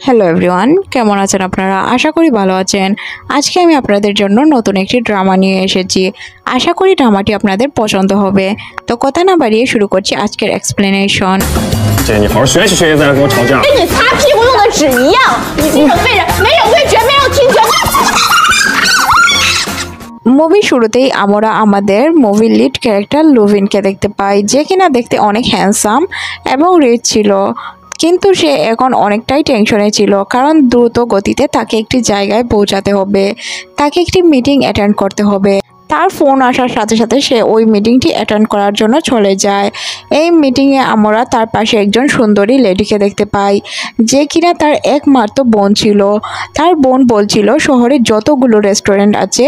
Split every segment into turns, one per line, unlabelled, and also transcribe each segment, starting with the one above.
Hello everyone, কেমন আছেন আপনারা? আশা করি ভালো আছেন। আজকে আমি আপনাদের জন্য নতুন একটি ড্রামা নিয়ে এসেছি। আশা করি ড্রামাটি আপনাদের পছন্দ হবে। তো কথা না বাড়িয়ে শুরু করছি আজকের এক্সপ্লেনেশন।
姐，你好好学习学习，再来跟我吵架。
跟你擦屁股用的纸一样，你这种废人，没有味觉，没有听觉。
মুভি শুরুতেই আমরা আমাদের মুভির লিড ক্যারেক্টার লুভিনকে দেখতে পাই, যে কিনা দেখতে অনেক হ্যান্ডসাম এবং রিচ ছিল। কিন্তু সে এখন অনেকটাই টেনশনে ছিল, কারণ দ্রুত গতিতে তাকে একটি জায়গায় পৌঁছাতে হবে, তাকে একটি মিটিং অ্যাটেন্ড করতে হবে। তার ফোন আসার সাথে সাথে সে ওই মিটিংটি অ্যাটেন্ড করার জন্য চলে যায়। এই মিটিংয়ে আমরা তার পাশে একজন সুন্দরী লেডিকে দেখতে পাই, যে কিনা তার একমাত্র বোন ছিল। তার বোন বলছিল শহরে যতগুলো রেস্টুরেন্ট আছে,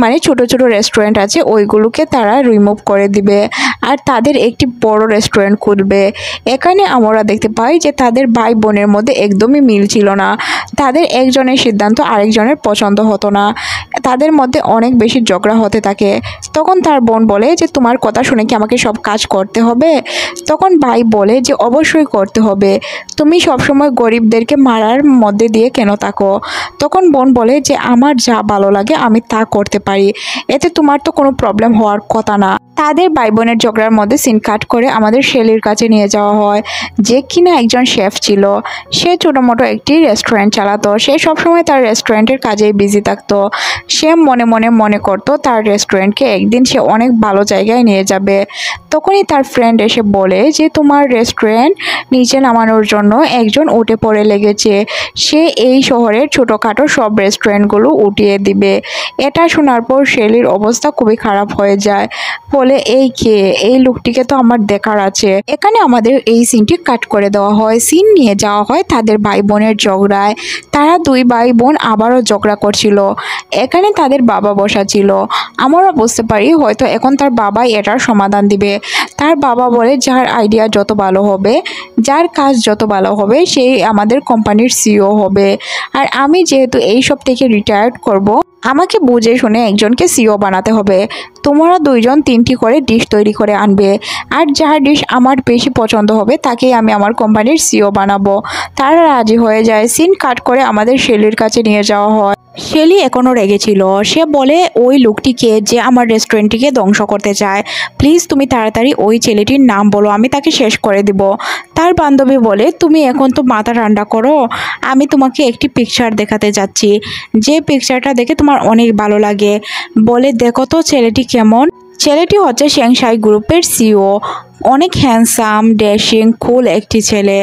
মানে ছোট ছোট রেস্টুরেন্ট আছে, ওইগুলোকে তারা রিমুভ করে দিবে আর তাদের একটি বড় রেস্টুরেন্ট খুলবে। এখানে আমরা দেখতে পাই যে তাদের ভাই বোনের মধ্যে একদমই মিল ছিল না। তাদের একজনের সিদ্ধান্ত আরেকজনের পছন্দ হতো না, তাদের মধ্যে অনেক বেশি ঝগড়া হতে থাকে। তখন তার বোন বলে যে তোমার কথা শুনে কি আমাকে সব কাজ করতে হবে? তখন ভাই বলে যে অবশ্যই করতে হবে, তুমি সবসময় গরিবদেরকে মারার মধ্যে দিয়ে কেন থাকো? তখন বোন বলে যে আমার যা ভালো লাগে আমি তা করতে পারি, এতে তোমার তো কোনো প্রবলেম হওয়ার কথা না। তাদের ভাই বোনের ঝগড়ার মধ্যে সিন কাট করে আমাদের শেলির কাছে নিয়ে যাওয়া হয়, যে কিনা একজন শেফ ছিল। সে ছোটো মোটো একটি রেস্টুরেন্ট চালাতো, সে সবসময় তার রেস্টুরেন্টের কাজেই বিজি থাকতো। সে মনে মনে মনে করতো তার রেস্টুরেন্টকে একদিন সে অনেক ভালো জায়গায় নিয়ে যাবে। তখনই তার ফ্রেন্ড এসে বলে যে তোমার রেস্টুরেন্ট নিচে নামানোর জন্য একজন উঠে পড়ে লেগেছে, সে এই শহরের ছোটোখাটো সব রেস্টুরেন্টগুলো উঠিয়ে দিবে। এটা শোনার পর শেলির অবস্থা খুবই খারাপ হয়ে যায়, বলে এই লোকটিকে তো আমার দেখার আছে। এখানে আমাদের এই সিনটি কাট করে দেওয়া হয়, সিন নিয়ে যাওয়া হয় তাদের ভাই বোনের ঝগড়ায়। তারা দুই ভাই বোন আবারও ঝগড়া করছিল। এখানে তাদের বাবা বসা ছিল। আমরা বুঝতে পারি হয়তো এখন তার বাবাই এটার সমাধান দিবে। তার বাবা বলে যার আইডিয়া যত ভালো হবে, যার কাজ যত ভালো হবে, সেই আমাদের কোম্পানির সিইও হবে। আর আমি যেহেতু এই সব থেকে রিটায়ার্ড করব, আমাকে বুঝে শুনে একজনকে সিইও বানাতে হবে। তোমরা দুইজন তিনটি করে ডিশ তৈরি করে আনবে, আর যার ডিশ আমার বেশি পছন্দ হবে তাকেই আমি আমার কোম্পানির সিইও বানাবো। তারা রাজি হয়ে যায়। সিন কাট করে আমাদের শেলির কাছে নিয়ে যাওয়া হয়। শেলি এখনও রেগেছিল। সে বলে ওই লোকটিকে যে আমার রেস্টুরেন্টটিকে ধ্বংস করতে চায়, প্লিজ তুমি তাড়াতাড়ি ওই ছেলেটির নাম বলো, আমি তাকে শেষ করে দিব। তার বান্ধবী বলে তুমি এখন তো মাথা ঠান্ডা করো, আমি তোমাকে একটি পিকচার দেখাতে যাচ্ছি, যে পিকচারটা দেখে তোমার অনেক ভালো লাগে। বলে দেখো তো ছেলেটি কেমন। ছেলেটি হচ্ছে শ্যাংশাই গ্রুপের সিইও, অনেক হ্যান্ডসাম, ড্যাশিং, কুল একটি ছেলে।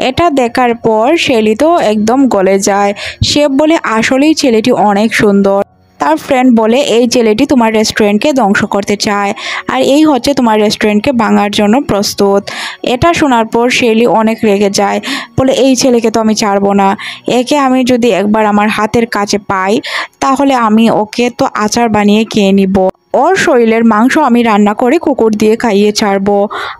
এটা দেখার পর শেলি তো একদম গলে যায়। সে বলে আসলেই ছেলেটি অনেক সুন্দর। তার ফ্রেন্ড বলে এই ছেলেটি তোমার রেস্টুরেন্টকে ধ্বংস করতে চায়, আর এই হচ্ছে তোমার রেস্টুরেন্টকে ভাঙার জন্য প্রস্তুত। এটা শোনার পর শেলি অনেক রেগে যায়, বলে এই ছেলেকে তো আমি ছাড়বো না। একে আমি যদি একবার আমার হাতের কাছে পাই, তাহলে আমি ওকে তো আচার বানিয়ে খেয়ে নিব। ওর শরীরের মাংস আমি রান্না করে কুকুর দিয়ে খাইয়ে ছাড়বো।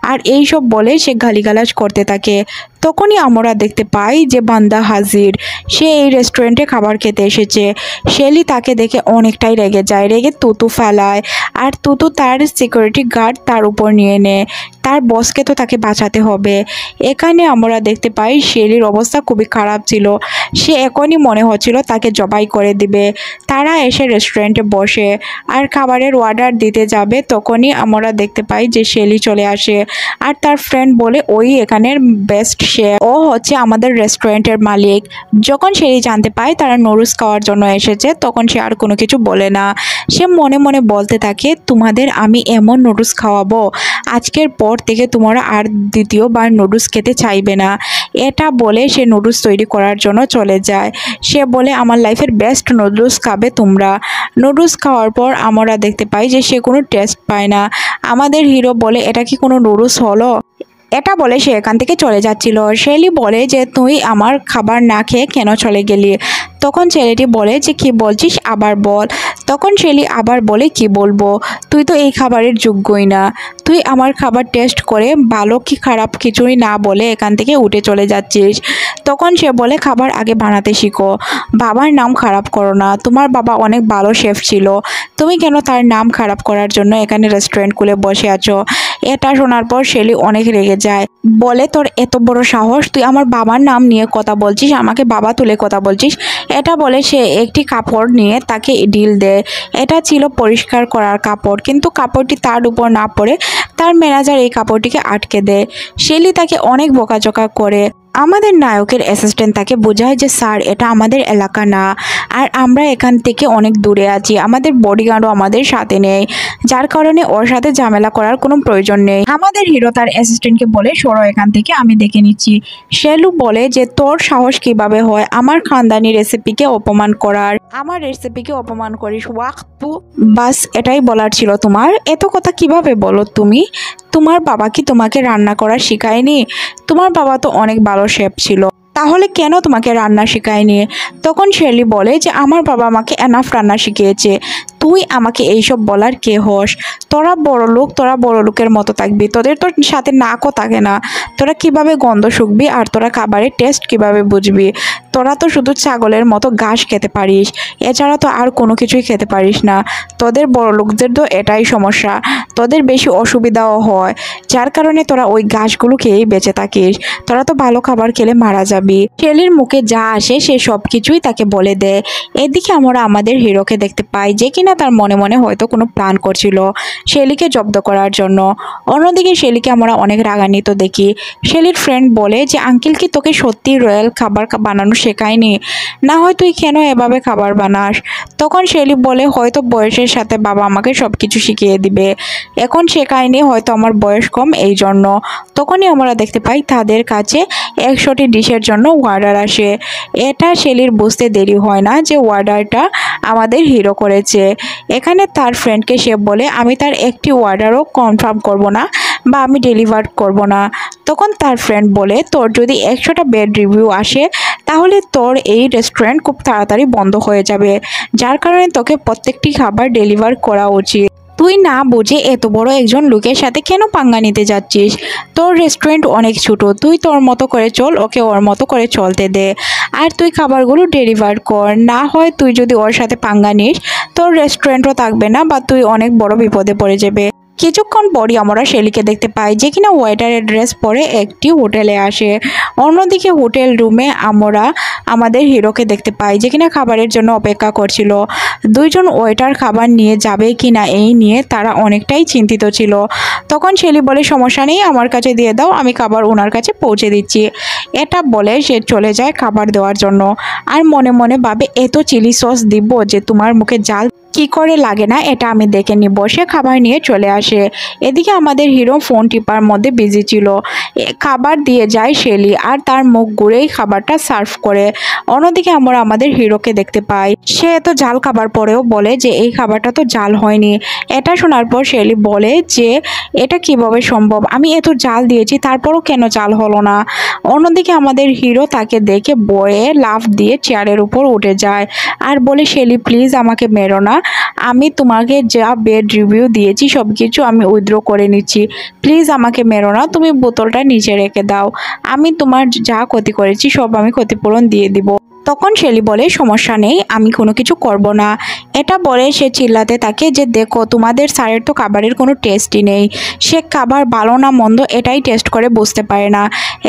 আর এই সব বলে সে গালিগালাজ করতে থাকে। তখনই আমরা দেখতে পাই যে বান্দা হাজির, সে এই রেস্টুরেন্টে খাবার খেতে এসেছে। শেলি তাকে দেখে অনেকটাই রেগে যায়, রেগে তুতু ফেলায়, আর তুতু তার সিকিউরিটি গার্ড তার উপর নিয়ে নেয়। তার বসকে তো তাকে বাঁচাতে হবে। এখানে আমরা দেখতে পাই শেলির অবস্থা খুবই খারাপ ছিল। সে এখনই মনে হচ্ছিল তাকে জবাই করে দিবে। তারা এসে রেস্টুরেন্টে বসে আর খাবারের অর্ডার দিতে যাবে, তখনই আমরা দেখতে পাই যে শেলি চলে আসে। আর তার ফ্রেন্ড বলে ওই এখানের বেস্ট শেফ, ও হচ্ছে আমাদের রেস্টুরেন্টের মালিক। যখন শেলি জানতে পায় তারা নুডলস খাওয়ার জন্য এসেছে, তখন সে আর কোনো কিছু বলে না। সে মনে মনে বলতে থাকে তোমাদের আমি এমন নুডলস খাওয়াবো, আজকের পর থেকে তোমরা আর দ্বিতীয়বার নুডলস খেতে চাইবে না। এটা বলে সে নুডলস তৈরি করার জন্য চলে যায়। সে বলে আমার লাইফের বেস্ট নুডলস খাবে তোমরা। নুডলস খাওয়ার পর আমরা দেখতে পাই যে সে কোনো টেস্ট পায় না। আমাদের হিরো বলে এটা কি কোনো নুডলস হলো? এটা বলে সে এখান থেকে চলে যাচ্ছিল। শেলি বলে যে তুই আমার খাবার না খেয়ে কেন চলে গেলি? তখন ছেলেটি বলে যে কি বলছিস আবার বল। তখন শেলি আবার বলে কি বলবো, তুই তো এই খাবারের যোগ্যই না। তুই আমার খাবার টেস্ট করে ভালো কি খারাপ কিছুই না বলে এখান থেকে উঠে চলে যাচ্ছিস। তখন সে বলে খাবার আগে বানাতে শিখো, বাবার নাম খারাপ করো না। তোমার বাবা অনেক ভালো শেফ ছিল, তুমি কেন তার নাম খারাপ করার জন্য এখানে রেস্টুরেন্ট খুলে বসে আছো? এটা শোনার পর শেলি অনেক রেগে যায়, বলে তোর এত বড় সাহস, তুই আমার বাবার নাম নিয়ে কথা বলছিস, আমাকে বাবা তুলে কথা বলছিস। এটা বলে সে একটি কাপড় নিয়ে তাকে ঢিল দেয়। এটা ছিল পরিষ্কার করার কাপড়, কিন্তু কাপড়টি তার উপর না পড়ে তার ম্যানেজার এই কাপড়টিকে আটকে দেয়। শেলি তাকে অনেক বকাঝকা করে। আমাদের নায়কের অ্যাসিস্ট্যান্ট তাকে বোঝায় যে স্যার এটা আমাদের এলাকা না, আর আমরা এখান থেকে অনেক দূরে আছি, আমাদের বডিগার্ডও আমাদের সাথে নেই, যার কারণে ওর সাথে ঝামেলা করার কোনো প্রয়োজন নেই। আমাদের হিরো তার অ্যাসিস্ট্যান্টকে বলে সরো এখান থেকে, আমি দেখে নিচ্ছি। শেলু বলে যে তোর সাহস কিভাবে হয় আমার খানদানি রেসিপিকে অপমান করার, আমার রেসিপিকে অপমান করিস ওয়াক্তু। বাস এটাই বলার ছিল তোমার, এত কথা কিভাবে বলো তুমি? তোমার বাবা কি তোমাকে রান্না করা শেখায়নি? তোমার বাবা তো অনেক ভালো শেফ ছিল, তাহলে কেন তোমাকে রান্না শেখায়নি? তখন শেলি বলে যে আমার বাবা আমাকে এনাফ রান্না শিখিয়েছে, তুই আমাকে এইসব বলার কে হস? তোরা বড় লোক, তোরা বড় লোকের মতো থাকবি, তোদের তোর সাথে নাকও থাকে না, তোরা কিভাবে গন্ধ শুকবি আর তোরা খাবারের টেস্ট কিভাবে বুঝবি? তোরা তো শুধু ছাগলের মতো ঘাস খেতে পারিস, এছাড়া তো আর কোনো কিছুই খেতে পারিস না। তোদের বড় লোকদের তো এটাই সমস্যা, তোদের বেশি অসুবিধাও হয়, যার কারণে তোরা ওই ঘাসগুলো খেয়েই বেঁচে থাকিস, তোরা তো ভালো খাবার খেলে মারা যাবি। শেলির মুখে যা আসে সে সব কিছুই তাকে বলে দেয়। এদিকে আমরা আমাদের হিরোকে দেখতে পাই, যে কিনা তার মনে মনে হয়তো কোনো প্ল্যান করছিল শেলিকে জব্দ করার জন্য। অন্যদিকে শেলিকে আমরা অনেক রাগান্বিত দেখি। শেলির ফ্রেন্ড বলে যে আঙ্কেল কি তোকে সত্যি রয়্যাল খাবার বানানো শেখায়নি? না হয় তুই কেন এভাবে খাবার বানাস? তখন শেলি বলে হয়তো বয়সের সাথে বাবা আমাকে সব কিছু শিখিয়ে দিবে, এখন শেখায়নি, হয়তো আমার বয়স কম এই জন্য। তখনই আমরা দেখতে পাই তাদের কাছে 100টি ডিশের জন্য অর্ডার আসে। এটা শেলির বুঝতে দেরি হয় না যে অর্ডারটা আমাদের হিরো করেছে। এখানে তার ফ্রেন্ডকে সে বলে আমি তার একটি অর্ডারও কনফার্ম করব না বা আমি ডেলিভার করব না। তখন তার ফ্রেন্ড বলে তোর যদি 100টা ব্যাড রিভিউ আসে তাহলে তোর এই রেস্টুরেন্ট খুব তাড়াতাড়ি বন্ধ হয়ে যাবে, যার কারণে তোকে প্রত্যেকটি খাবার ডেলিভার করা উচিত। তুই না বুঝে এত বড় একজন লোকের সাথে কেন পাঙ্গা নিতে যাচ্ছিস? তোর রেস্টুরেন্ট অনেক ছোট, তুই তোর মতো করে চল, ওকে ওর মতো করে চলতে দে, আর তুই খাবারগুলো ডেলিভার কর। না হয় তুই যদি ওর সাথে পাঙ্গা নিস তোর রেস্টুরেন্টও থাকবে না বা তুই অনেক বড় বিপদে পড়ে যাবে। কিছুক্ষণ পরই আমরা শেলিকে দেখতে পাই, যে কিনা ওয়েটারের ড্রেস পরে একটি হোটেলে আসে। অন্যদিকে হোটেল রুমে আমরা আমাদের হিরোকে দেখতে পাই, যে কিনা খাবারের জন্য অপেক্ষা করছিল। দুইজন ওয়েটার খাবার নিয়ে যাবে কিনা এই নিয়ে তারা অনেকটাই চিন্তিত ছিল। তখন শেলি বলে সমস্যা নেই, আমার কাছে দিয়ে দাও, আমি খাবার ওনার কাছে পৌঁছে দিচ্ছি। এটা বলে সে চলে যায় খাবার দেওয়ার জন্য, আর মনে মনে ভাবে এত চিলি সস দিব যে তোমার মুখে জাল কি করে লাগে না এটা আমি দেখে নিব। সে খাবার নিয়ে চলে আসে। এদিকে আমাদের হিরো ফোন টিপার মধ্যে বিজি ছিল। খাবার দিয়ে যায় শেলি, আর তার মুখ ঘুরেই খাবারটা সার্ভ করে। অন্যদিকে আমরা আমাদের হিরোকে দেখতে পাই, সে এত জাল খাবার পরেও বলে যে এই খাবারটা তো জাল হয়নি। এটা শোনার পর শেলি বলে যে এটা কিভাবে সম্ভব, আমি এত জাল দিয়েছি তারপরও কেন জাল হলো না? অন্যদিকে আমাদের হিরো তাকে দেখে বয়ে লাফ দিয়ে চেয়ারের উপর উঠে যায় আর বলে শেলি প্লিজ আমাকে মেরো না, আমি তোমাকে যা বেড রিভিউ দিয়েছি সব কিছু আমি উইথড্র করে নিচ্ছি, প্লিজ আমাকে মেরো না, তুমি বোতলটা নিচে রেখে দাও, আমি তোমার যা ক্ষতি করেছি সব আমি ক্ষতিপূরণ দিয়ে দিব। তখন শেলি বলে সমস্যা নেই, আমি কোনো কিছু করব না। এটা বলে সে চিল্লাতে থাকে যে দেখো তোমাদের স্যারের তো খাবারের কোনো টেস্টই নেই, সে খাবার ভালো না মন্দ এটাই টেস্ট করে বুঝতে পারে না।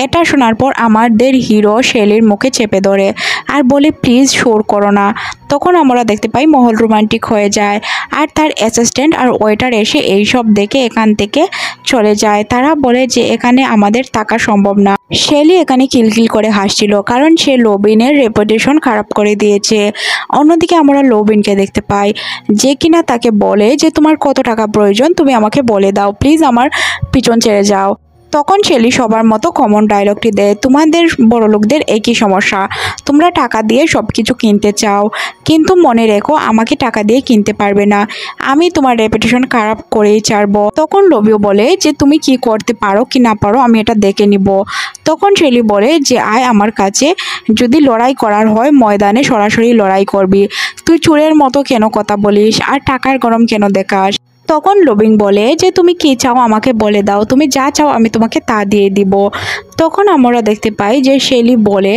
এটা শোনার পর আমাদের হিরো শেলির মুখে চেপে ধরে আর বলে প্লিজ শোর করো না। তখন আমরা দেখতে পাই মহল রোমান্টিক হয়ে যায়, আর তার অ্যাসিস্ট্যান্ট আর ওয়েটার এসে এইসব দেখে এখান থেকে চলে যায়। তারা বলে যে এখানে আমাদের থাকা সম্ভব না। শেলি এখানে কিলকিল করে হাসছিল, কারণ সে লোবিনের রেপুটেশন খারাপ করে দিয়েছে। অন্যদিকে আমরা লোবিনকে দেখতে পাই, যে কিনা তাকে বলে যে তোমার কত টাকা প্রয়োজন তুমি আমাকে বলে দাও, প্লিজ আমার পিছন ছেড়ে যাও। তখন শেলি সবার মতো কমন ডায়লগটি দেয়, তোমাদের বড় লোকদের একই সমস্যা, তোমরা টাকা দিয়ে সব কিছু কিনতে চাও, কিন্তু মনে রেখো আমাকে টাকা দিয়ে কিনতে পারবে না, আমি তোমার রেপুটেশন খারাপ করেই ছাড়বো। তখন লোবিও বলে যে তুমি কি করতে পারো কি না পারো আমি এটা দেখে নিব। তখন শেলি বলে যে আয় আমার কাছে, যদি লড়াই করার হয় ময়দানে সরাসরি লড়াই করবি, তুই চোরের মতো কেন কথা বলিস আর টাকার গরম কেন দেখাস? তখন লোবিন বলে যে তুমি কি চাও আমাকে বলে দাও, তুমি যা চাও আমি তোমাকে তা দিয়ে দিব। তখন আমরা দেখতে পাই যে শেলি বলে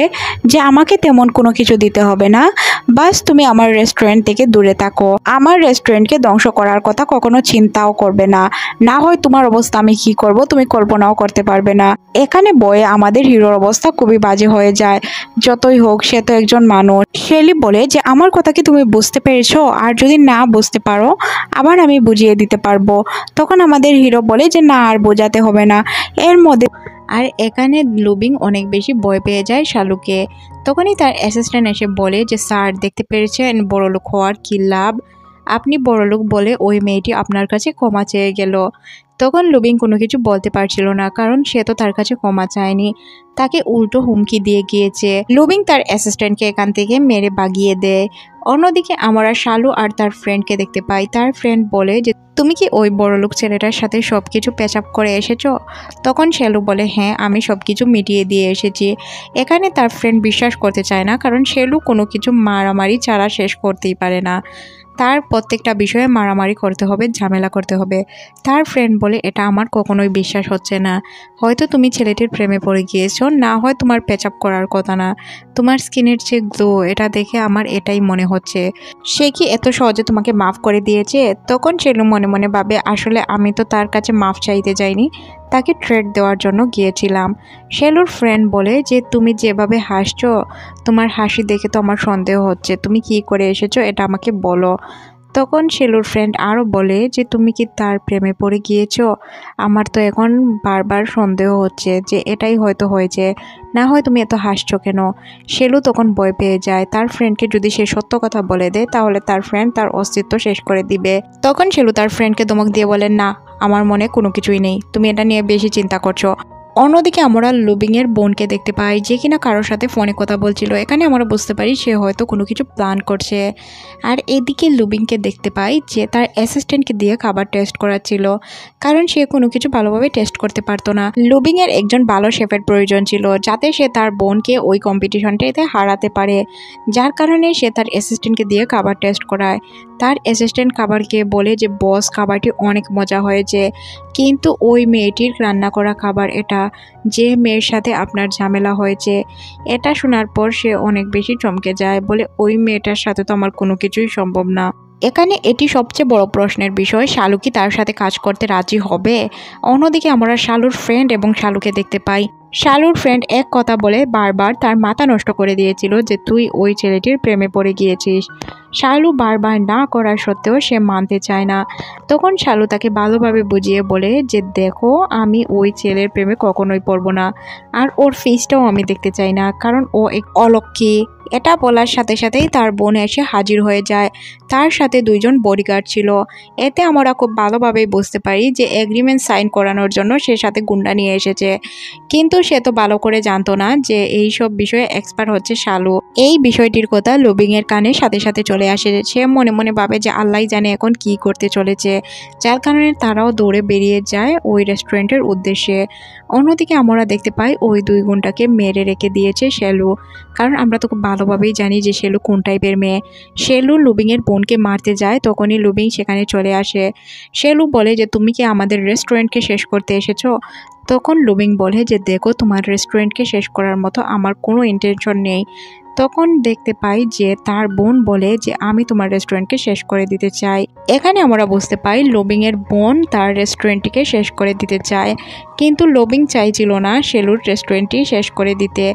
যে আমাকে তেমন কোনো কিছু দিতে হবে না, বাস তুমি আমার রেস্টুরেন্ট থেকে দূরে থাকো, আমার রেস্টুরেন্টকে ধ্বংস করার কথা কখনো চিন্তাও করবে না, না হয় তোমার অবস্থা আমি কি করব তুমি কল্পনাও করতে পারবে না। এখানে বয়ে আমাদের হিরোর অবস্থা খুবই বাজে হয়ে যায়। যতই হোক সে তো একজন মানুষ। শেলি বলে যে আমার কথা কি তুমি বুঝতে পেরেছো, আর যদি না বুঝতে পারো আবার আমি বুঝিয়ে দিতে পারবো। তখন আমাদের হিরো বলে যে না আর বোঝাতে হবে না। এর মধ্যে আর এখানে লুবিং অনেক বেশি ভয় পেয়ে যায় শালুকে। তখনই তার অ্যাসিস্ট্যান্ট এসে বলে যে স্যার দেখতে পেরেছেন বড়লোক হওয়ার কী লাভ, আপনি বড়লোক বলে ওই মেয়েটি আপনার কাছে ক্ষমা চেয়ে গেল। তখন লুবিং কোনো কিছু বলতে পারছিল না, কারণ সে তো তার কাছে ক্ষমা চায়নি, তাকে উল্টো হুমকি দিয়ে গিয়েছে। লুবিং তার অ্যাসিস্ট্যান্টকে এখান থেকে মেরে ভাগিয়ে দেয়। অন্যদিকে আমরা শালু আর তার ফ্রেন্ডকে দেখতে পাই। তার ফ্রেন্ড বলে যে তুমি কি ওই বড়লোক ছেলেটার সাথে সব কিছু প্যাচআপ করে এসেছো? তখন শালু বলে হ্যাঁ আমি সব কিছু মিটিয়ে দিয়ে এসেছি। এখানে তার ফ্রেন্ড বিশ্বাস করতে চায় না, কারণ শালু কোনো কিছু মারামারি ছাড়া শেষ করতেই পারে না। তার প্রত্যেকটা বিষয়ে মারামারি করতে হবে, ঝামেলা করতে হবে। তার ফ্রেন্ড বলে এটা আমার কখনোই বিশ্বাস হচ্ছে না, হয়তো তুমি ছেলেটির প্রেমে পড়ে গিয়েছো, না হয় তোমার প্যাচআপ করার কথা না, তোমার স্কিনের যে গ্লো এটা দেখে আমার এটাই মনে হচ্ছে। সে কি এত সহজে তোমাকে মাফ করে দিয়েছে? তখন শেলু মনে মনে ভাবে আসলে আমি তো তার কাছে মাফ চাইতে যাইনি, তাকে ট্রেড দেওয়ার জন্য গিয়েছিলাম। শেলুর ফ্রেন্ড বলে যে তুমি যেভাবে হাসছো, তোমার হাসি দেখে তো আমার সন্দেহ হচ্ছে, তুমি কি করে এসেছো এটা আমাকে বলো। তখন শেলুর ফ্রেন্ড আরও বলে যে তুমি কি তার প্রেমে পড়ে গিয়েছো? আমার তো এখন বারবার সন্দেহ হচ্ছে যে এটাই হয়তো হয়েছে, না হয় তুমি এত হাসছো কেন? শেলু তখন ভয় পেয়ে যায়, তার ফ্রেন্ডকে যদি সে সত্য কথা বলে দেয় তাহলে তার ফ্রেন্ড তার অস্তিত্ব শেষ করে দিবে। তখন শেলু তার ফ্রেন্ডকে ধমক দিয়ে বলে না আমার মনে কোনো কিছুই নেই, তুমি এটা নিয়ে বেশি চিন্তা করছো। অন্যদিকে আমরা লুবিংয়ের বোনকে দেখতে পাই, যে কিনা কারোর সাথে ফোনে কথা বলছিল। এখানে আমরা বুঝতে পারি সে হয়তো কোনো কিছু প্ল্যান করছে। আর এদিকে লুবিংকে দেখতে পাই যে তার অ্যাসিস্ট্যান্টকে দিয়ে খাবার টেস্ট করাচ্ছিল, কারণ সে কোনো কিছু ভালোভাবে টেস্ট করতে পারতো না। লুবিংয়ের একজন ভালো শেফের প্রয়োজন ছিল, যাতে সে তার বোনকে ওই কম্পিটিশনটাতে হারাতে পারে, যার কারণে সে তার অ্যাসিস্ট্যান্টকে দিয়ে খাবার টেস্ট করায়। তার অ্যাসিস্ট্যান্ট খাবারকে বলে যে বস খাবারটি অনেক মজা হয়েছে, কিন্তু ওই মেয়েটির রান্না করা খাবার এটা, যে মেয়ের সাথে আপনার ঝামেলা হয়েছে। এটা শোনার পর সে অনেক বেশি চমকে যায়, বলে ওই মেয়েটার সাথে তো আমার কোনো কিছুই সম্ভব না। এখানে এটি সবচেয়ে বড় প্রশ্নের বিষয়, শালু কি তার সাথে কাজ করতে রাজি হবে? অন্যদিকে আমরা শালুর ফ্রেন্ড এবং শালুকে দেখতে পাই। শালুর ফ্রেন্ড এক কথা বলে বারবার তার মাথা নষ্ট করে দিয়েছিল যে তুই ওই ছেলেটির প্রেমে পড়ে গিয়েছিস। শালু বারবার না করার সত্ত্বেও সে মানতে চায় না। তখন শালু তাকে ভালোভাবে বুঝিয়ে বলে যে দেখো আমি ওই ছেলের প্রেমে কখনোই পড়বো না, আর ওর ফেসটাও আমি দেখতে চাই না, কারণ ও এক অলক্ষী। এটা বলার সাথে সাথেই তার বোন এসে হাজির হয়ে যায়, তার সাথে দুইজন বডিগার্ড ছিল। এতে আমরা খুব ভালোভাবেই বুঝতে পারি যে এগ্রিমেন্ট সাইন করানোর জন্য সে সাথে গুন্ডা নিয়ে এসেছে, কিন্তু সে তো ভালো করে জানতো না যে এই সব বিষয়ে এক্সপার্ট হচ্ছে শালু। এই বিষয়টির কথা লুবিংয়ের কানে সাথে সাথে চলে আসে। সে মনে মনে ভাবে যে আল্লাহ জানে এখন কি করতে চলেছে, যার কারণে তারাও দৌড়ে বেরিয়ে যায় ওই রেস্টুরেন্টের উদ্দেশ্যে। অন্যদিকে আমরা দেখতে পাই ওই দুই গুন্ডাকে মেরে রেখে দিয়েছে শেলু, কারণ আমরা তো খুব ভালোভাবেই জানি যে শেলু কোন টাইপের মেয়ে। শেলু লুবিংয়ের বোনকে মারতে যায়, তখনই লুবিং সেখানে চলে আসে। শেলু বলে যে তুমি কি আমাদের রেস্টুরেন্টকে শেষ করতে এসেছো? তখন লুবিং বলে যে দেখো তোমার রেস্টুরেন্টকে শেষ করার মতো আমার কোনো ইন্টেনশন নেই। তখন দেখতে পাই যে তার বোন বলে যে আমি তোমার রেস্টুরেন্টকে শেষ করে দিতে চাই। এখানে আমরা বুঝতে পাই লুবিংয়ের বোন তার রেস্টুরেন্টটিকে শেষ করে দিতে চায়, কিন্তু লুবিং চাইছিল না শেলুর রেস্টুরেন্টটি শেষ করে দিতে।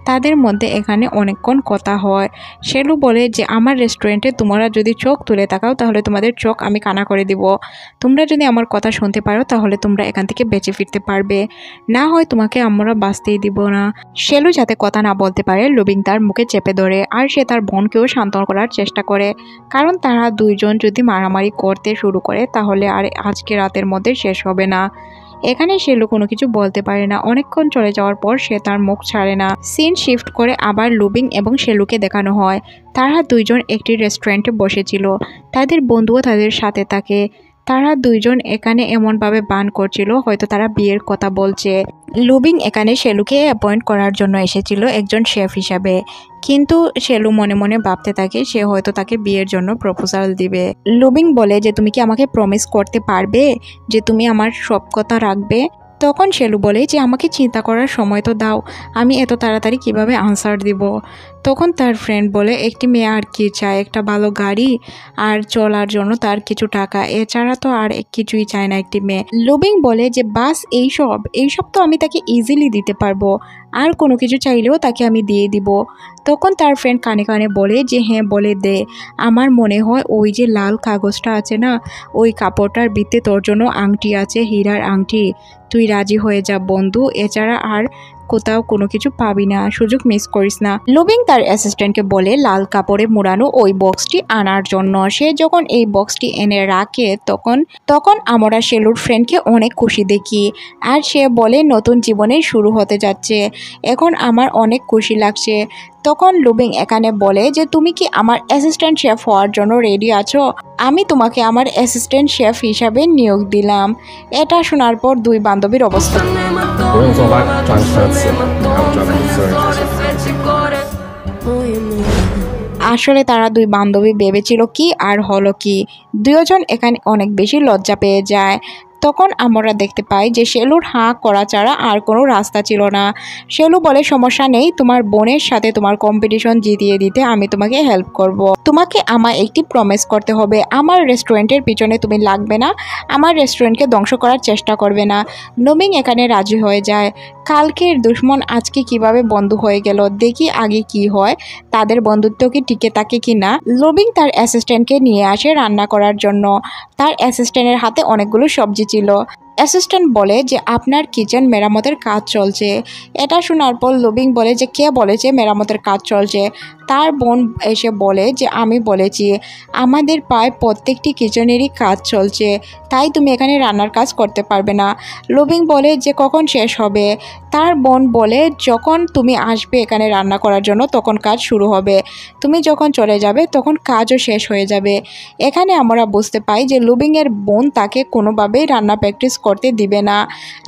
তাদের মধ্যে এখানে অনেকক্ষণ কথা হয়। শেলু বলে যে আমার রেস্টুরেন্টে তোমরা যদি চোখ তুলে তাকাও তাহলে তোমাদের চোখ আমি কানা করে দিব। তোমরা যদি আমার কথা শুনতে পারো তাহলে তোমরা এখান থেকে বেঁচে ফিরতে পারবে, না হয় তোমাকে আমরা বাঁচতেই দিব না। শেলু যাতে কথা না বলতে পারে লুবিং তার মুখে চেপে ধরে, আর সে তার বোনকেও শান্ত করার চেষ্টা করে, কারণ তারা দুইজন যদি মারামারি করতে শুরু করে তাহলে আর আজকে রাতের মধ্যে শেষ হবে না। এখানে শেলু কোনো কিছু বলতে পারে না। অনেকক্ষণ চলে যাওয়ার পর সে তার মুখ ছাড়ে না। সিন শিফট করে আবার লুবিং এবং শেলুকে দেখানো হয়। তারা দুইজন একটি রেস্টুরেন্টে বসেছিল, তাদের বন্ধুও তাদের সাথে থাকে। তারা দুইজন এখানে এমনভাবে বান করছিল হয়তো তারা বিয়ের কথা বলছে। লুবিং এখানে শেলুকে অ্যাপয়েন্ট করার জন্য এসেছিল একজন শেফ হিসাবে, কিন্তু শেলু মনে মনে ভাবতে থাকে সে হয়তো তাকে বিয়ের জন্য প্রপোজাল দিবে। লুবিং বলে যে তুমি কি আমাকে প্রমিস করতে পারবে যে তুমি আমার সব কথা রাখবে? তখন শেলু বলে যে আমাকে চিন্তা করার সময় তো দাও, আমি এত তাড়াতাড়ি কিভাবে আনসার দিব। তখন তার ফ্রেন্ড বলে একটি মেয়ে আর কি চায়, একটা ভালো গাড়ি আর চলার জন্য তার কিছু টাকা, এছাড়া তো আর কিছুই চায় না একটি মেয়ে। লুবিং বলে যে বাস এইসব তো আমি তাকে ইজিলি দিতে পারবো, আর কোনো কিছু চাইলেও তাকে আমি দিয়ে দিব। তখন তার ফ্রেন্ড কানে কানে বলে যে হ্যাঁ বলে দে, আমার মনে হয় ওই যে লাল কাগজটা আছে না, ওই কাপড়টার ভিতরে তোর জন্য আংটি আছে, হীরার আংটি, তুই রাজি হয়ে যা বন্ধু, এছাড়া আর কোথাও কোনো কিছু পাবি না, সুযোগ মিস করিস না। লুবিং তার অ্যাসিস্ট্যান্টকে বলে লাল কাপড়ে মোড়ানো ওই বক্সটি আনার জন্য। সে যখন এই বক্সটি এনে রাখে তখন আমরা শেলুর ফ্রেন্ডকে অনেক খুশি দেখি, আর সে বলে নতুন জীবনের শুরু হতে যাচ্ছে, এখন আমার অনেক খুশি লাগছে। তখন লুবিং এখানে বলে যে তুমি কি আমার অ্যাসিস্ট্যান্ট শেফ হওয়ার জন্য রেডি আছো? আমি তোমাকে আমার অ্যাসিস্ট্যান্ট শেফ হিসাবে নিয়োগ দিলাম। এটা শোনার পর দুই বান্ধবীর অবস্থা।
不用做吧，转车词，还有转每次人事情。
আসলে তারা দুই বান্ধবী ভেবেছিল কি আর হলো কি, দুজন এখানে অনেক বেশি লজ্জা পেয়ে যায়। তখন আমরা দেখতে পাই যে শেলুর হাঁ করা ছাড়া আর কোনো রাস্তা ছিল না। শেলু বলে সমস্যা নেই, তোমার বোনের সাথে তোমার কম্পিটিশন জিতিয়ে দিতে আমি তোমাকে হেল্প করব। তোমাকে আমায় একটি প্রমিস করতে হবে, আমার রেস্টুরেন্টের পিছনে তুমি লাগবে না, আমার রেস্টুরেন্টকে ধ্বংস করার চেষ্টা করবে না। লুবিং এখানে রাজি হয়ে যায়। কালকের দুশ্মন আজকে কিভাবে বন্ধু হয়ে গেল, দেখি আগে কি হয়, তাদের বন্ধুত্ব কি টিকে থাকে কি না। লুবিং তার অ্যাসিস্ট্যান্টকে নিয়ে আসে রান্না করার জন্য। তার অ্যাসিস্ট্যান্টের হাতে অনেকগুলো সবজি ছিল। অ্যাসিস্ট্যান্ট বলে যে আপনার কিচেন মেরামতের কাজ চলছে। এটা শোনার পর লুবিং বলে যে কে বলেছে মেরামতের কাজ চলছে? তার বোন এসে বলে যে আমি বলেছি, আমাদের প্রায় প্রত্যেকটি কিচেনেরই কাজ চলছে, তাই তুমি এখানে রান্নার কাজ করতে পারবে না। লুবিং বলে যে কখন শেষ হবে? তার বোন বলে যখন তুমি আসবে এখানে রান্না করার জন্য তখন কাজ শুরু হবে, তুমি যখন চলে যাবে তখন কাজও শেষ হয়ে যাবে। এখানে আমরা বুঝতে পাই যে লুবিংয়ের বোন তাকে কোনোভাবেই রান্না প্র্যাকটিস করতে দিবে না।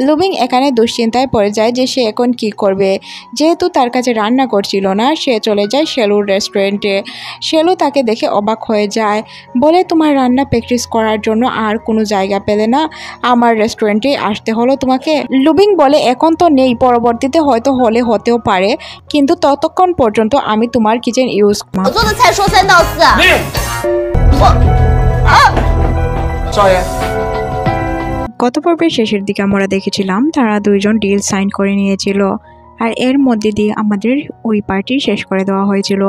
লুবিং এখানে দুশ্চিন্তায় পড়ে যায় যে সে এখন কি করবে। যেহেতু তার কাছে রান্না করছিল না, সে চলে যায় শেলুর রেস্টুরেন্টে। শেলু তাকে দেখে অবাক হয়ে যায়, বলে তোমার রান্না প্র্যাকটিস করার জন্য আর কোনো জায়গা পেলে না, আমার রেস্টুরেন্টে আসতে হলো তোমাকে। লুবিং বলে এখন তো নেই, পরবর্তীতে হয়তো হলে হতেও পারে, কিন্তু ততক্ষণ পর্যন্ত আমি তোমার কিচেন ইউজ করব।
我做的菜说3道4啊。
少爷，
গত পর্বের শেষের দিকে আমরা দেখেছিলাম তারা দুইজন ডিল সাইন করে নিয়েছিল, আর এর মধ্যে দিয়ে আমাদের ওই পার্টি শেষ করে দেওয়া হয়েছিল।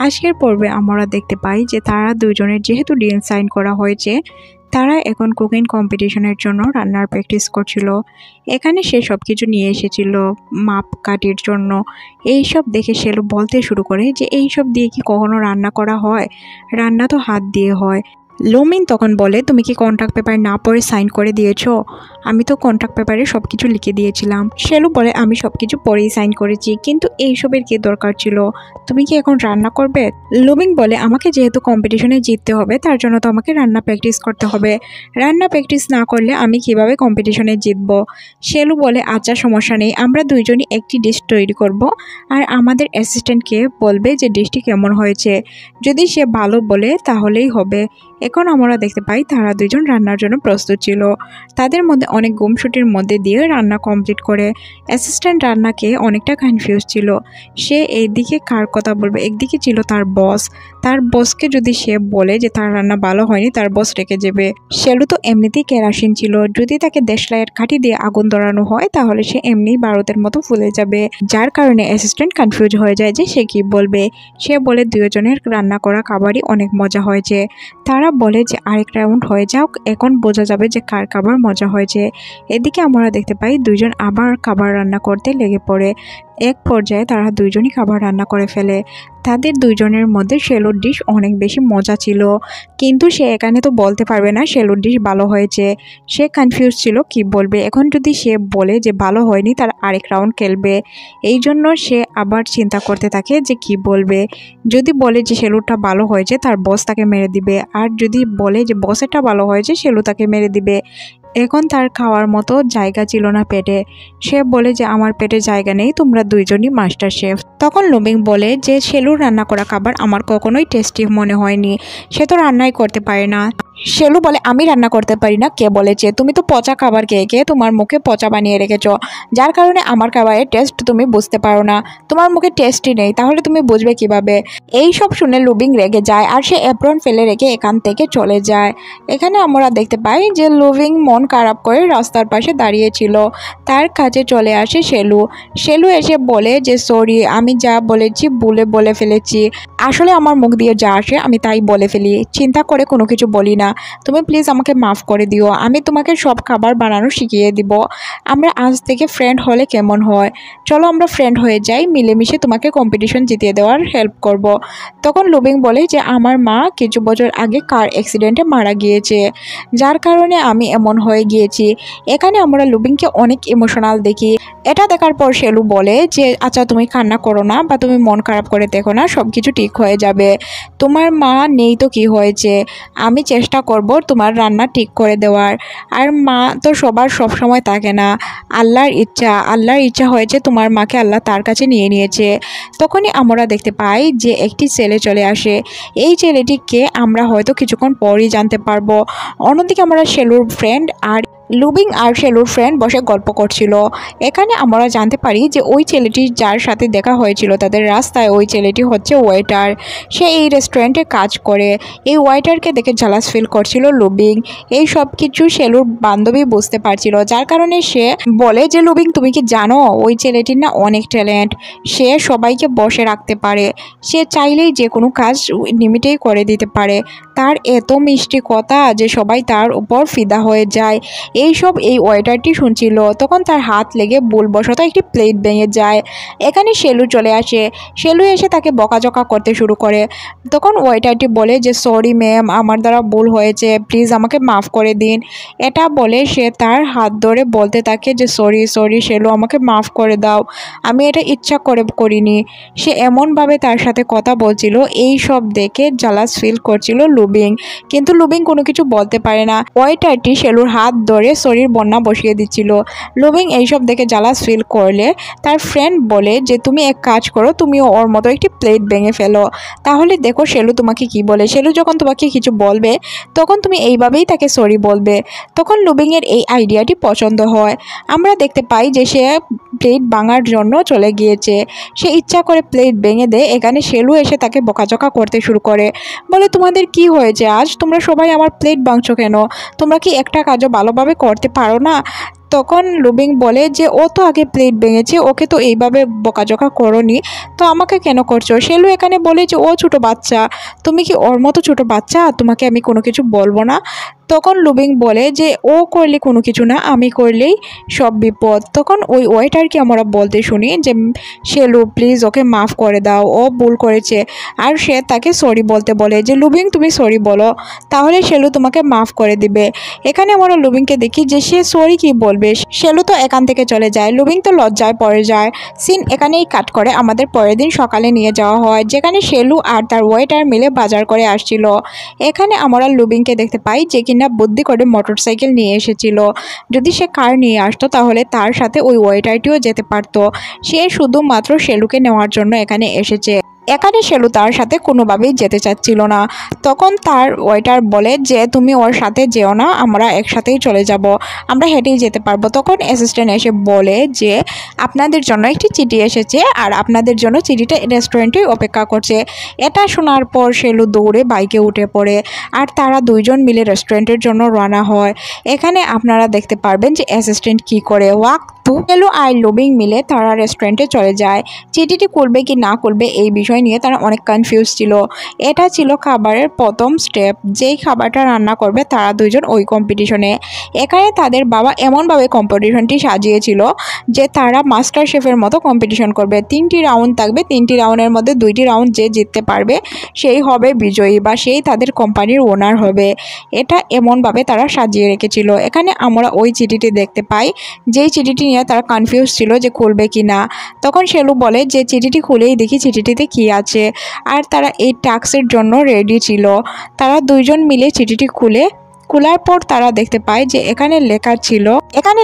আজকের পর্বে আমরা দেখতে পাই যে তারা দুইজনের যেহেতু ডিল সাইন করা হয়েছে, তারা এখন কুকিং কম্পিটিশনের জন্য রান্নার প্র্যাকটিস করছিল। এখানে সে সব কিছু নিয়ে এসেছিল মাপ কাঠির জন্য। এইসব দেখে শেলু বলতে শুরু করে যে এইসব দিয়ে কি কখনো রান্না করা হয়? রান্না তো হাত দিয়ে হয়। লুমিন তখন বলে তুমি কি কন্ট্রাক্ট পেপার না পড়ে সাইন করে দিয়েছো? আমি তো কন্ট্রাক্ট পেপারে সব কিছু লিখে দিয়েছিলাম। শেলু বলে আমি সব কিছু পড়েই সাইন করেছি, কিন্তু এইসবের কি দরকার ছিল? তুমি কি এখন রান্না করবে? লুমিন বলে আমাকে যেহেতু কম্পিটিশনে জিততে হবে তার জন্য তো আমাকে রান্না প্র্যাকটিস করতে হবে, রান্না প্র্যাকটিস না করলে আমি কিভাবে কম্পিটিশনে জিতব? শেলু বলে আচ্ছা সমস্যা নেই, আমরা দুইজনই একটি ডিশ তৈরি করব, আর আমাদের অ্যাসিস্ট্যান্টকে বলবে যে ডিশটি কেমন হয়েছে, যদি সে ভালো বলে তাহলেই হবে। এখন আমরা দেখতে পাই তারা দুইজন রান্নার জন্য প্রস্তুত ছিল। তাদের মধ্যে অনেক গুমসুটির মধ্যে দিয়ে রান্না কমপ্লিট করে। অ্যাসিস্ট্যান্ট রান্নাকে অনেকটা কনফিউজ ছিল, সে এইদিকে কার কথা বলবে। একদিকে ছিল তার বস, তার বসকে যদি সে বলে যে তার রান্না ভালো হয়নি তার বস রেখে যাবে। শেলু তো এমনিতেই কেরাসিন ছিল, যদি তাকে দেশলাইয়ের কাঠি দিয়ে আগুন ধরানো হয় তাহলে সে এমনি বারুদের মতো ফুলে যাবে, যার কারণে অ্যাসিস্ট্যান্ট কনফিউজ হয়ে যায় যে সে কি বলবে। সে বলে দুজনের রান্না করা খাবারই অনেক মজা হয়েছে। তারা বলে যে আরেক রাউন্ড হয়ে যাক, এখন বোঝা যাবে যে কার খাবার মজা হয়েছে। এদিকে আমরা দেখতে পাই দুইজন আবার খাবার রান্না করতে লেগে পড়ে। এক পর্যায়ে তারা দুইজনই খাবার রান্না করে ফেলে। তাদের দুইজনের মধ্যে শেলুর ডিশ অনেক বেশি মজা ছিল, কিন্তু সে এখানে তো বলতে পারবে না শেলুর ডিশ ভালো হয়েছে। সে কনফিউজ ছিল কি বলবে। এখন যদি সে বলে যে ভালো হয়নি তার আরেক রাউন্ড খেলবে, এই জন্য সে আবার চিন্তা করতে থাকে যে কি বলবে। যদি বলে যে শেলুরটা ভালো হয়েছে তার বস তাকে মেরে দিবে, আর যদি বলে যে বসেরটা ভালো হয়েছে শেলু তাকে মেরে দিবে। এখন তার খাওয়ার মতো জায়গা ছিল না পেটে। সে বলে যে আমার পেটে জায়গা নেই, তোমরা দুইজনই মাস্টার শেফ। তখন লুমিং বলে যে শেলুর রান্না করা খাবার আমার কখনোই টেস্টি মনে হয়নি, সে তো রান্নাই করতে পারে না। শেলু বলে আমি রান্না করতে পারি না, কে বলেছে? তুমি তো পচা খাবার খেয়ে খেয়ে তোমার মুখে পচা বানিয়ে রেখেছো, যার কারণে আমার খাবারের টেস্ট তুমি বুঝতে পারো না। তোমার মুখে টেস্টই নেই, তাহলে তুমি বুঝবে কিভাবে? এই সব শুনে লুবিং রেগে যায় আর সে অ্যাপ্রন ফেলে রেখে এখান থেকে চলে যায়। এখানে আমরা দেখতে পাই যে লুবিং মন খারাপ করে রাস্তার পাশে দাঁড়িয়েছিল। তার কাছে চলে আসে শেলু। শেলু এসে বলে যে সরি, আমি যা বলেছি ভুলে বলে ফেলেছি। আসলে আমার মুখ দিয়ে যা আসে আমি তাই বলে ফেলি, চিন্তা করে কোনো কিছু বলি না। তুমি প্লিজ আমাকে মাফ করে দিও, আমি তোমাকে সব খাবার বানানো শিখিয়ে দিব। আমরা আজ থেকে ফ্রেন্ড হলে কেমন হয়? চলো আমরা ফ্রেন্ড হয়ে যাই, মিলেমিশে তোমাকে কম্পিটিশন জিতিয়ে দেওয়ার হেল্প করব। তখন লুবিং বলে যে আমার মা কিছু বছর আগে কার অ্যাক্সিডেন্টে মারা গিয়েছে, যার কারণে আমি এমন হয়ে গিয়েছি। এখানে আমরা লুবিংকে অনেক ইমোশনাল দেখি। এটা দেখার পর শেলু বলে যে আচ্ছা তুমি কান্না করো না বা তুমি মন খারাপ করে দেখো না, সব কিছু ঠিক হয়ে যাবে। তোমার মা নেই তো কি হয়েছে, আমি চেষ্টা করব তোমার রান্না ঠিক করে দেওয়ার। আর মা তো সবার সব সময় থাকে না, আল্লাহর ইচ্ছা হয়েছে তোমার মাকে আল্লাহ তার কাছে নিয়ে নিয়েছে। তখনই আমরা দেখতে পাই যে একটি ছেলে চলে আসে। এই ছেলেটিকে আমরা হয়তো কিছুক্ষণ পরই জানতে পারবো। অন্যদিকে আমরা শেলুর ফ্রেন্ড আর লুবিং আর শেলুর ফ্রেন্ড বসে গল্প করছিল। এখানে আমরা জানতে পারি যে ওই ছেলেটি যার সাথে দেখা হয়েছিল তাদের রাস্তায়, ওই ছেলেটি হচ্ছে ওয়েটার। সে এই রেস্টুরেন্টে কাজ করে। এই ওয়েটারকে দেখে জালাস ফিল করছিল লুবিং। এই সব কিছু শেলুর বান্ধবী বুঝতে পারছিল, যার কারণে সে বলে যে লুবিং তুমি কি জানো ওই ছেলেটির না অনেক ট্যালেন্ট, সে সবাইকে বসে রাখতে পারে, সে চাইলেই যে কোনো কাজ লিমিটেই করে দিতে পারে। তার এত মিষ্টি কথা যে সবাই তার উপর ফিদা হয়ে যায়। এই ওয়েটারটি শুনছিল, তখন তার হাত লেগে ভুলবশত একটি প্লেট ভেঙে যায়। এখানে শেলু চলে আসে। শেলু এসে তাকে বকাঝকা করতে শুরু করে। তখন ওয়েটারটি বলে যে সরি ম্যাম, আমার দ্বারা ভুল হয়েছে, প্লিজ আমাকে মাফ করে দিন। এটা বলে সে তার হাত ধরে বলতে থাকে যে সরি শেলু, আমাকে মাফ করে দাও, আমি এটা ইচ্ছা করে করিনি। সে এমনভাবে তার সাথে কথা বলছিল, এই সব দেখে জালাস ফিল করছিল লুবিং, কিন্তু লুবিং কোনো কিছু বলতে পারে না। ওয়েটারটি শেলুর হাত ধরে সরির বন্যা বসিয়ে দিচ্ছিল। লুবিং এইসব দেখে জালাস ফিল করলে তার ফ্রেন্ড বলে যে তুমি এক কাজ করো, তুমিও ওর মতো একটি প্লেট ভেঙে ফেলো, তাহলে দেখো শেলু তোমাকে কি বলে। শেলু যখন তোমাকে কিছু বলবে তখন তুমি এইভাবেই তাকে সরি বলবে। তখন লুবিংয়ের এই আইডিয়াটি পছন্দ হয়। আমরা দেখতে পাই যে সে প্লেট ভাঙার জন্য চলে গিয়েছে। সে ইচ্ছা করে প্লেট ভেঙে দেয়। এখানে শেলু এসে তাকে বকাঝকা করতে শুরু করে, বলে তোমাদের কি হয়েছে আজ, তোমরা সবাই আমার প্লেট ভাঙছো কেন, তোমরা কি একটা কাজও ভালোভাবে করতে পারো না? তখন লুবিং বলে যে ও তো আগে প্লেট ভেঙেছে, ওকে তো এইভাবে বকাঝকা করোনি, তো আমাকে কেন করছো? শেলু এখানে বলে যে ও ছোটো বাচ্চা, তুমি কি ওর মতো ছোটো বাচ্চা, তোমাকে আমি কোনো কিছু বলবো না। তখন লুবিং বলে যে ও করলে কোনো কিছু না, আমি করলেই সব বিপদ। তখন ওই ওয়েটারকে আমরা বলতে শুনি যে শেলু প্লিজ ওকে মাফ করে দাও, ও ভুল করেছে। আর সে তাকে সরি বলতে বলে যে লুবিং তুমি সরি বলো, তাহলে শেলু তোমাকে মাফ করে দিবে। এখানে আমরা লুবিংকে দেখি যে সে সরি কি বলবে। শেলু তো এখান থেকে চলে যায়, লুবিং তো লজ্জায় পড়ে যায়। সিন এখানেই কাট করে আমাদের পরের দিন সকালে নিয়ে যাওয়া হয়, যেখানে শেলু আর তার ওয়েটার মিলে বাজার করে আসছিল। এখানে আমরা লুবিংকে দেখতে পাই যে কিনা বুদ্ধি করে মোটরসাইকেল নিয়ে এসেছিল। যদি সে কার নিয়ে আসতো তাহলে তার সাথে ওই ওয়েটারটিও যেতে পারতো। সে শুধুমাত্র শেলুকে নেওয়ার জন্য এখানে এসেছে। এখানে শেলু তার সাথে কোনোভাবেই যেতে চাচ্ছিল না। তখন তার ওয়েটার বলে যে তুমি ওর সাথে যেও না, আমরা একসাথেই চলে যাব, আমরা হেঁটেই যেতে পারবো। তখন অ্যাসিস্ট্যান্ট এসে বলে যে আপনাদের জন্য একটি চিঠি এসেছে আর আপনাদের জন্য চিঠিটা রেস্টুরেন্টে অপেক্ষা করছে। এটা শোনার পর শেলু দৌড়ে বাইকে উঠে পড়ে আর তারা দুইজন মিলে রেস্টুরেন্টের জন্য রওনা হয়। এখানে আপনারা দেখতে পারবেন যে অ্যাসিস্ট্যান্ট কী করে। শেলু আর লুবিং মিলে তারা রেস্টুরেন্টে চলে যায়। চিঠিটি খুলবে কি না খুলবে এই বিষয় নিয়ে তারা অনেক কনফিউজ ছিল। এটা ছিল খাবারের প্রথম স্টেপ, যেই খাবারটা রান্না করবে তারা দুইজন ওই কম্পিটিশনে। এখানে তাদের বাবা এমনভাবে কম্পিটিশনটি সাজিয়েছিল যে তারা মাস্টার শেফের মতো কম্পিটিশন করবে। 3টি রাউন্ড থাকবে, 3টি রাউন্ডের মধ্যে 2টি রাউন্ড যে জিততে পারবে সেই হবে বিজয়ী বা সেই তাদের কোম্পানির ওনার হবে। এটা এমনভাবে তারা সাজিয়ে রেখেছিল। এখানে আমরা ওই চিঠিটি দেখতে পাই, যেই চিঠিটি নিয়ে তারা কনফিউজ ছিল যে খুলবে কি না। তখন শেলু বলে যে চিঠিটি খুলেই দেখি চিঠিটিতে কি আছে। আর তারা এই টাস্কের জন্য রেডি ছিল। তারা দুইজন মিলে চিঠিটি খুলে খোলার পর তারা দেখতে পায় যে এখানে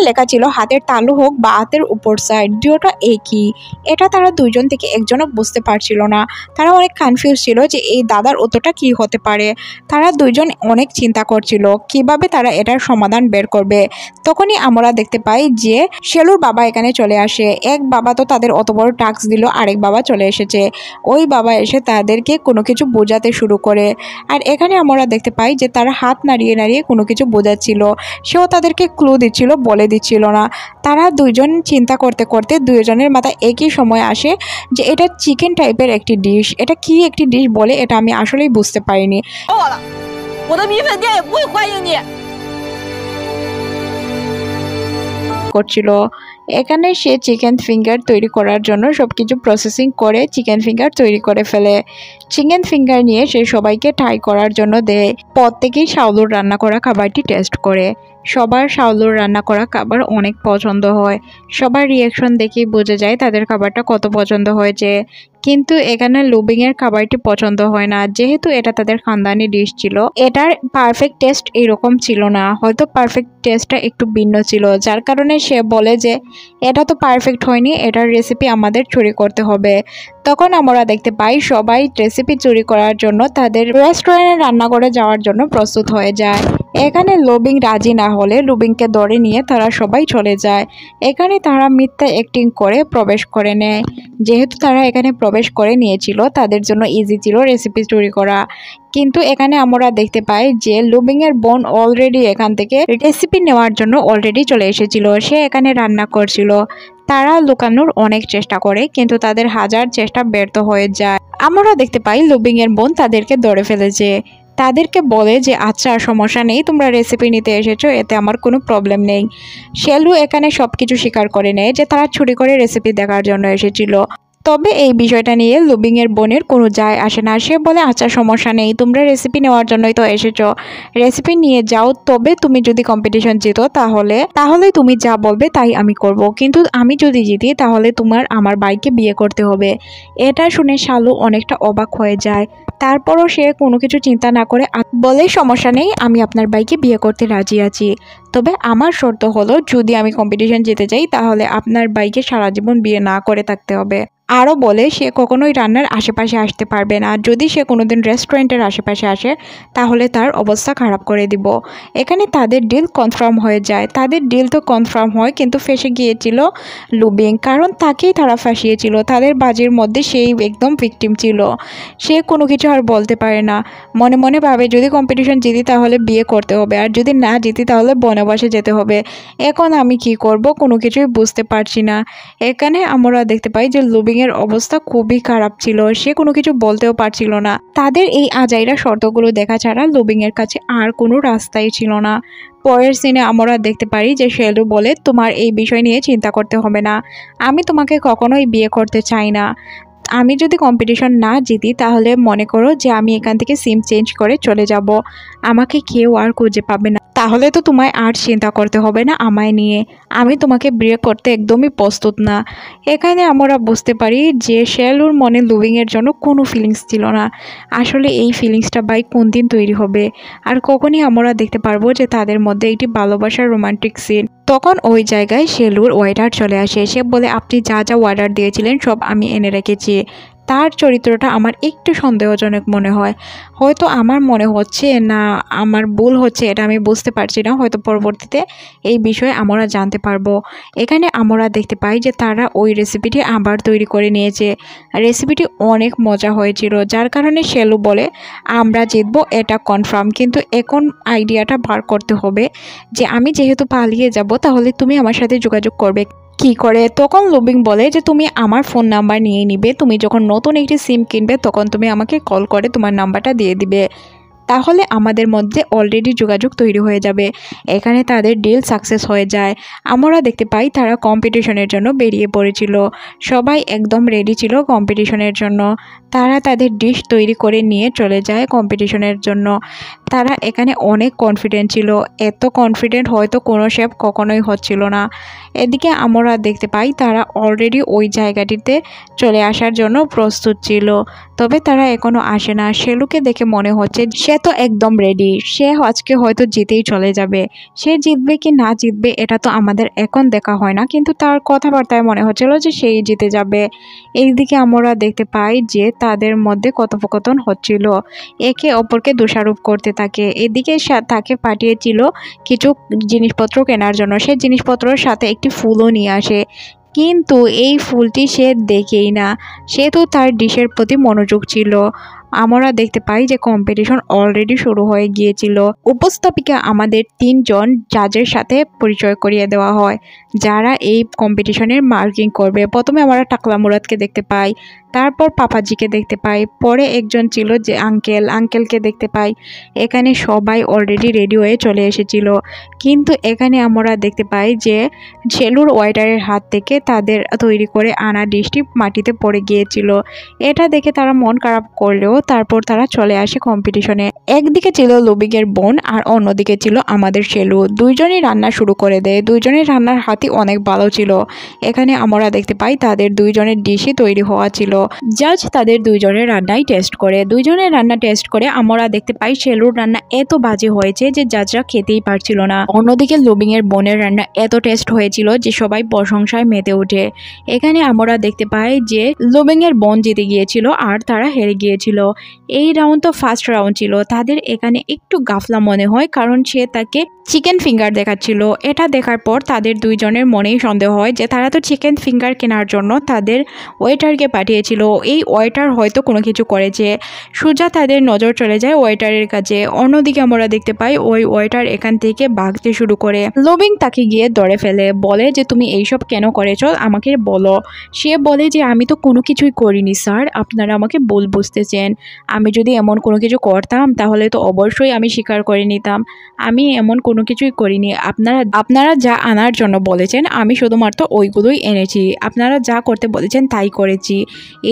লেখা ছিল হাতের তালু হোক বা হাতের উপর সাইড দুটোটা একই। এটা তারা দুইজন থেকে একজনও বুঝতে পারছিল না। তারা অনেক কনফিউজ ছিল যে এই দাদার উত্তরটা কি হতে পারে। তারা দুইজন অনেক চিন্তা করছিল কিভাবে তারা এটার সমাধান বের করবে। তখনই আমরা দেখতে পাই যে শেলুর বাবা এখানে চলে আসে। এক বাবা তো তাদের অত বড় টাস্ক দিল, আরেক বাবা চলে এসেছে। ওই বাবা এসে তাদেরকে কোনো কিছু বোঝাতে শুরু করে। আর এখানে আমরা দেখতে পাই যে তারা হাত নাড়িয়ে নাড়িয়ে কোনো কিছু বোঝাচ্ছিল। সেও তাদেরকে ক্লু দিচ্ছিল, বলে দিচ্ছিল না। তারা দুইজন চিন্তা করতে করতে দুইজনের মাথায় একই সময় আসে যে এটা চিকেন টাইপের একটি ডিশ। এটা কি একটি ডিশ বলে এটা আমি আসলেই বুঝতে পারিনি।
我的米粉店也不会欢迎你。
করছিল এখানে সে চিকেন ফিঙ্গার তৈরি করার জন্য সবকিছু প্রসেসিং করে চিকেন ফিঙ্গার তৈরি করে ফেলে। চিকেন ফিঙ্গার নিয়ে সে সবাইকে ট্রাই করার জন্য দেয়। প্রত্যেকেই শাওলুর রান্না করা খাবারটি টেস্ট করে। সবার শাওলুর রান্না করা খাবার অনেক পছন্দ হয়। সবার রিয়াকশন দেখেই বোঝা যায় তাদের খাবারটা কত পছন্দ হয়েছে। কিন্তু এখানে লুবিংয়ের খাবারটি পছন্দ হয় না, যেহেতু এটা তাদের খানদানি ডিশ ছিল। এটার পারফেক্ট টেস্ট এরকম ছিল না, হয়তো পারফেক্ট টেস্টটা একটু ভিন্ন ছিল, যার কারণে সে বলে যে এটা তো পারফেক্ট হয়নি, এটার রেসিপি আমাদের চুরি করতে হবে। তখন আমরা দেখতে পাই সবাই রেসিপি চুরি করার জন্য তাদের রেস্টুরেন্টে রান্না করে যাওয়ার জন্য প্রস্তুত হয়ে যায়। এখানে লুবিং রাজি না হলে লুবিংকে ধরে নিয়ে তারা সবাই চলে যায়। এখানে তারা মিথ্যা অ্যাক্টিং করে প্রবেশ করে নেয়। যেহেতু তারা এখানে প্রবেশ করে নিয়েছিল তাদের জন্য ইজি ছিল রেসিপি চুরি করা। কিন্তু এখানে আমরা দেখতে পাই যে লুবিংয়ের বোন অলরেডি এখান থেকে রেসিপি নেওয়ার জন্য অলরেডি চলে এসেছিল। সে এখানে রান্না করছিল। তারা লুকানোর অনেক চেষ্টা করে কিন্তু তাদের হাজার চেষ্টা ব্যর্থ হয়ে যায়। আমরা দেখতে পাই লুবিংয়ের বোন তাদেরকে ধরে ফেলেছে। তাদেরকে বলে যে আচ্ছা সমস্যা নেই, তোমরা রেসিপি নিতে এসেছো, এতে আমার কোনো প্রবলেম নেই। শেলু এখানে সব কিছু স্বীকার করে নেয় যে তারা চুরি করে রেসিপি দেখার জন্য এসেছিল। তবে এই বিষয়টা নিয়ে লুবিংয়ের বোনের কোনো যায় আসে না। সে বলে আচ্ছা সমস্যা নেই, তোমরা রেসিপি নেওয়ার জন্যই তো এসেছো, রেসিপি নিয়ে যাও। তবে তুমি যদি কম্পিটিশন জিতো তাহলে তুমি যা বলবে তাই আমি করব, কিন্তু আমি যদি জিতি তাহলে তোমার আমার ভাইকে বিয়ে করতে হবে। এটা শুনে শালু অনেকটা অবাক হয়ে যায়। তারপরও সে কোনো কিছু চিন্তা না করে বলে সমস্যা নেই, আমি আপনার ভাইকে বিয়ে করতে রাজি আছি। তবে আমার শর্ত হলো যদি আমি কম্পিটিশন জিতে যাই তাহলে আপনার ভাইকে সারা জীবন বিয়ে না করে থাকতে হবে। আরও বলে সে কখনোই রান্নার আশেপাশে আসতে পারবে না। যদি সে কোনোদিন রেস্টুরেন্টের আশেপাশে আসে তাহলে তার অবস্থা খারাপ করে দিব। এখানে তাদের ডিল কনফার্ম হয়ে যায়। তাদের ডিল তো কনফার্ম হয় কিন্তু ফেসে গিয়েছিল লুবিং, কারণ তাকেই তারা ফাঁসিয়েছিল। তাদের বাজির মধ্যে সেই একদম ভিকটিম ছিল। সে কোনো কিছু আর বলতে পারে না। মনে মনে ভাবে যদি কম্পিটিশন জিতি তাহলে বিয়ে করতে হবে, আর যদি না জিতি তাহলে বনবাসে যেতে হবে। এখন আমি কি করব কোনো কিছুই বুঝতে পারছি না। এখানে আমরা দেখতে পাই যে লুবিং এর অবস্থা খুবই খারাপ ছিল। সে কোনো কিছু বলতেও পারছিল না। তাদের এই আজাইরা শর্তগুলো দেখা ছাড়া লুবিং এর কাছে আর কোনো রাস্তাই ছিল না। পরের সিনে আমরা দেখতে পারি যে শেলু বলে তোমার এই বিষয় নিয়ে চিন্তা করতে হবে না, আমি তোমাকে কখনোই বিয়ে করতে চাই না। আমি যদি কম্পিটিশন না জিতি তাহলে মনে করো যে আমি এখান থেকে সিম চেঞ্জ করে চলে যাব, আমাকে কেউ আর খুঁজে পাবে না। তাহলে তো তোমায় আর চিন্তা করতে হবে না আমায় নিয়ে। আমি তোমাকে বিয়ে করতে একদমই প্রস্তুত না। এখানে আমরা বুঝতে পারি যে শেলুর মনে লুবিংয়ের জন্য কোনো ফিলিংস ছিল না। আসলে এই ফিলিংসটা ভাই কোন দিন তৈরি হবে আর কখনই আমরা দেখতে পারবো যে তাদের মধ্যে একটি ভালোবাসার রোমান্টিক সিন। তখন ওই জায়গায় শেলুর ওয়েটার চলে আসে। সে বলে আপনি যা যা অর্ডার দিয়েছিলেন সব আমি এনে রেখেছি। তার চরিত্রটা আমার একটু সন্দেহজনক মনে হয়। হয়তো আমার মনে হচ্ছে না আমার ভুল হচ্ছে, এটা আমি বুঝতে পারছি না। হয়তো পরবর্তীতে এই বিষয়ে আমরা জানতে পারবো। এখানে আমরা দেখতে পাই যে তারা ওই রেসিপিটি আবার তৈরি করে নিয়েছে। রেসিপিটি অনেক মজা হয়েছিল, যার কারণে শেলু বলে আমরা জিতবো এটা কনফার্ম। কিন্তু এখন আইডিয়াটা বার করতে হবে যে আমি যেহেতু পালিয়ে যাব তাহলে তুমি আমার সাথে যোগাযোগ করবে কি করে। তখন লুবিং বলে যে তুমি আমার ফোন নাম্বার নিয়ে নিবে, তুমি যখন নতুন একটি সিম কিনবে তখন তুমি আমাকে কল করে তোমার নাম্বারটা দিয়ে দিবে, তাহলে আমাদের মধ্যে অলরেডি যোগাযোগ তৈরি হয়ে যাবে। এখানে তাদের ডিল সাকসেস হয়ে যায়। আমরা দেখতে পাই তারা কম্পিটিশনের জন্য বেরিয়ে পড়েছিল। সবাই একদম রেডি ছিল কম্পিটিশনের জন্য। তারা তাদের ডিশ তৈরি করে নিয়ে চলে যায় কম্পিটিশনের জন্য। তারা এখানে অনেক কনফিডেন্ট ছিল, এত কনফিডেন্ট হয়তো কোনো শেফ কখনোই হচ্ছিল না। এদিকে আমরা দেখতে পাই তারা অলরেডি ওই জায়গাটিতে চলে আসার জন্য প্রস্তুত ছিল, তবে তারা এখনও আসে না। শেলুকে দেখে মনে হচ্ছে সে তো একদম রেডি, সে আজকে হয়তো জিতেই চলে যাবে। সে জিতবে কি না জিতবে এটা তো আমাদের এখন দেখা হয় না, কিন্তু তার কথাবার্তায় মনে হচ্ছিল যে সেই জিতে যাবে। এইদিকে আমরা দেখতে পাই যে তাদের মধ্যে কথোপকথন হচ্ছিল, একে অপরকে দোষারোপ করতে থাকে। এদিকে তাকে পাঠিয়েছিল কিছু জিনিসপত্র কেনার জন্য, সে জিনিসপত্রের সাথে একটি ফুলও নিয়ে আসে, কিন্তু এই ফুলটি সে দেখেই না, সে তো তার ডিশের প্রতি মনোযোগ ছিল। আমরা দেখতে পাই যে কম্পিটিশন অলরেডি শুরু হয়ে গিয়েছিল। উপস্থাপিকা আমাদের 3 জন জাজের সাথে পরিচয় করিয়ে দেওয়া হয়, যারা এই কম্পিটিশনের মার্কিং করবে। প্রথমে আমরা টাকলা মুরাদকে দেখতে পাই, তারপর পাপাজিকে দেখতে পাই, পরে একজন ছিল যে আঙ্কেলকে দেখতে পাই। এখানে সবাই অলরেডি রেডি হয়ে চলে এসেছিল, কিন্তু এখানে আমরা দেখতে পাই যে শেলুর ওয়েটারের হাত থেকে তাদের তৈরি করে আনা ডিশটি মাটিতে পড়ে গিয়েছিল। এটা দেখে তারা মন খারাপ করলেও তারপর তারা চলে আসে কম্পিটিশনে। একদিকে ছিল লুবিংয়ের বোন আর অন্যদিকে ছিল আমাদের শেলু। দুইজনই রান্না শুরু করে দেয়, দুইজনের রান্নার হাতই অনেক ভালো ছিল। এখানে আমরা দেখতে পাই তাদের দুইজনের ডিশই তৈরি হওয়া ছিল। জাজ তাদের দুইজনের রান্নাই টেস্ট করে, দুইজনের রান্না টেস্ট করে আমরা দেখতে পাই শেলুর রান্না এত বাজে হয়েছে যে জাজরা খেতেই পারছিল না। অন্যদিকে লুবিংয়ের বোনের রান্না এত টেস্ট হয়েছিল যে সবাই প্রশংসায় মেতে ওঠে। এখানে আমরা দেখতে পাই যে লুবিংয়ের বোন জিতে গিয়েছিল আর তারা হেরে গিয়েছিল। এই রাউন্ড তো ফার্স্ট রাউন্ড ছিল, তাদের এখানে একটু গাফলা মনে হয়, কারণ সে তাকে চিকেন ফিঙ্গার দেখাচ্ছিল। এটা দেখার পর তাদের দুইজনের মনেই সন্দেহ হয় যে তারা তো চিকেন ফিঙ্গার কেনার জন্য তাদের ওয়েটারকে পাঠিয়েছিল, এই ওয়েটার হয়তো কোনো কিছু করেছে। সোজা তাদের নজর চলে যায় ওয়েটারের কাছে। অন্যদিকে আমরা দেখতে পাই ওই ওয়েটার এখান থেকে ভাগতে শুরু করে। লুবিং তাকে গিয়ে ধরে ফেলে, বলে যে তুমি এইসব কেন করেছো আমাকে বলো। সে বলে যে আমি তো কোনো কিছুই করিনি স্যার, আপনারা আমাকে ভুল বুঝতেছেন। আমি যদি এমন কোনো কিছু করতাম তাহলে তো অবশ্যই আমি স্বীকার করে নিতাম, আমি এমন কোনো কিছুই করিনি। আপনারা যা আনার জন্য বলেছেন আমি শুধুমাত্র ওইগুলোই এনেছি, আপনারা যা করতে বলেছেন তাই করেছি।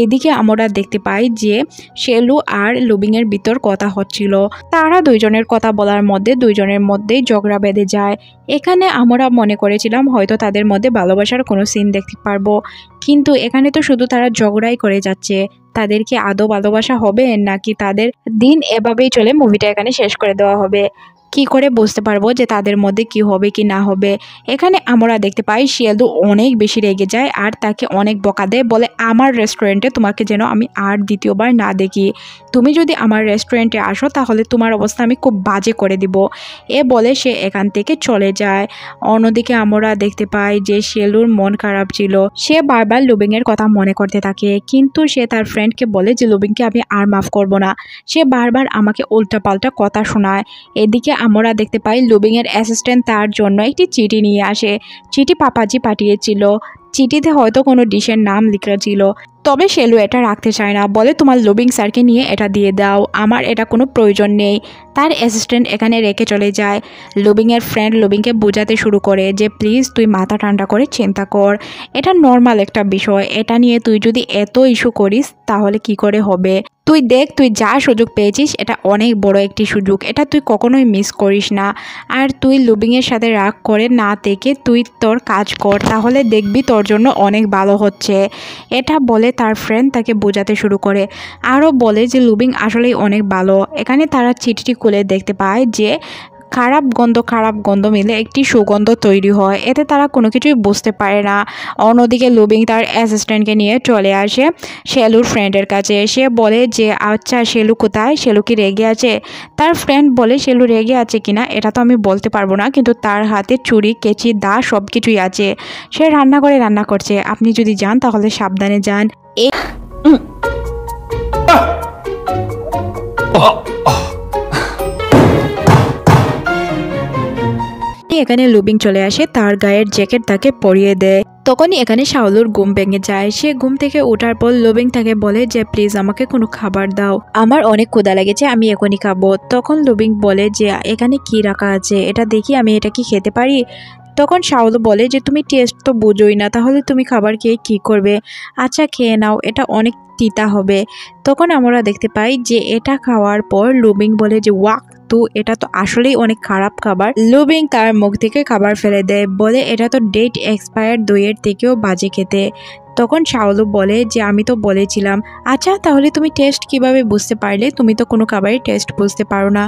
এদিকে আমরা দেখতে পাই যে শেলু আর লুবিংয়ের ভিতর কথা হচ্ছিল, তারা দুইজনের কথা বলার মধ্যে দুইজনের মধ্যেই ঝগড়া বেঁধে যায়। এখানে আমরা মনে করেছিলাম হয়তো তাদের মধ্যে ভালোবাসার কোনো সিন দেখতে পারবো, কিন্তু এখানে তো শুধু তারা ঝগড়াই করে যাচ্ছে। তাদের কি আদৌ ভালোবাসা হবে নাকি তাদের দিন এভাবেই চলে মুভিটা এখানে শেষ করে দেওয়া হবে? কি করে বুঝতে পারবো যে তাদের মধ্যে কি হবে কি না হবে? এখানে আমরা দেখতে পাই শেলু অনেক বেশি রেগে যায় আর তাকে অনেক বকা দেয়, বলে আমার রেস্টুরেন্টে তোমাকে যেন আমি আর দ্বিতীয়বার না দেখি, তুমি যদি আমার রেস্টুরেন্টে আসো তাহলে তোমার অবস্থা আমি খুব বাজে করে দিব। এ বলে সে এখান থেকে চলে যায়। অন্যদিকে আমরা দেখতে পাই যে শেলুর মন খারাপ ছিল, সে বারবার লুবিংয়ের কথা মনে করতে থাকে, কিন্তু সে তার ফ্রেন্ডকে বলে যে লুবিংকে আমি আর মাফ করব না, সে বারবার আমাকে উল্টাপাল্টা কথা শোনায়। এদিকে আমরা দেখতে পাই লুবিংয়ের অ্যাসিস্ট্যান্ট তার জন্য একটি চিঠি নিয়ে আসে। চিঠি পাপাজি পাঠিয়েছিল, চিঠিতে হয়তো কোনো ডিশের নাম লেখা ছিল, তবে শেলু এটা রাখতে চায় না, বলে তোমার লুবিং স্যারকে নিয়ে এটা দিয়ে দাও, আমার এটা কোনো প্রয়োজন নেই। তার অ্যাসিস্ট্যান্ট এখানে রেখে চলে যায়। লুবিংয়ের ফ্রেন্ড লুবিংকে বোঝাতে শুরু করে যে প্লিজ তুই মাথা ঠান্ডা করে চিন্তা কর, এটা নর্মাল একটা বিষয়, এটা নিয়ে তুই যদি এত ইস্যু করিস তাহলে কি করে হবে? তুই দেখ, তুই যা সুযোগ পেয়েছিস এটা অনেক বড় একটি সুযোগ, এটা তুই কখনোই মিস করিস না। আর তুই লুবিংয়ের সাথে রাগ করে না থেকে তুই তোর কাজ কর, তাহলে দেখবি তোর জন্য অনেক ভালো হচ্ছে। এটা বলে তার ফ্রেন্ড তাকে বোঝাতে শুরু করে, আরও বলে যে লুবিং আসলেই অনেক ভালো। এখানে তারা চিঠিটি খুলে দেখতে পায় যে খারাপ গন্ধ মিলে একটি সুগন্ধ তৈরি হয়, এতে তারা কোনো কিছুই বুঝতে পারে না। অন্যদিকে লুবিং তার অ্যাসিস্ট্যান্টকে নিয়ে চলে আসে শেলুর ফ্রেন্ডের কাছে। সে বলে যে আচ্ছা শেলু কোথায়, শেলু কি রেগে আছে? তার ফ্রেন্ড বলে শেলু রেগে আছে কিনা এটা তো আমি বলতে পারবো না, কিন্তু তার হাতে ছুরি কেচি দা সব কিছুই আছে, সে রান্নাঘরে রান্না করছে, আপনি যদি যান তাহলে সাবধানে যান। এখানে লুবিং চলে আসে, তার গায়ের জ্যাকেট তাকে পরিয়ে দেয়। তখনই এখানে শাওলুর ঘুম ভেঙে যায়। সে ঘুম থেকে ওঠার পর লুবিং তাকে বলে যে প্লিজ আমাকে কোনো খাবার দাও, আমার অনেক ক্ষুধা লেগেছে, আমি এখনই খাবো। তখন লুবিং বলে যে এখানে কি রাখা আছে, এটা দেখি আমি এটা কি খেতে পারি? তখন শাওলু বলে যে তুমি টেস্ট তো বোঝোই না, তাহলে তুমি খাবার খেয়ে কি করবে? আচ্ছা খেয়ে নাও, এটা অনেক তিতা হবে। তখন আমরা দেখতে পাই যে এটা খাওয়ার পর লুবিং বলে যে ওয়াক, তো এটা তো আসলেই অনেক খারাপ খাবার। লুবিং তার মুখ থেকে খাবার ফেলে দেয়, বলে এটা তো ডেট এক্সপায়ার্ড দইয়ের থেকেও বাজে খেতে। তখন শাওলু বলে যে আমি তো বলেছিলাম। আচ্ছা তাহলে তুমি টেস্ট কিভাবে বুঝতে পারলে? তুমি তো কোনো খাবারের টেস্ট বুঝতে পারো না।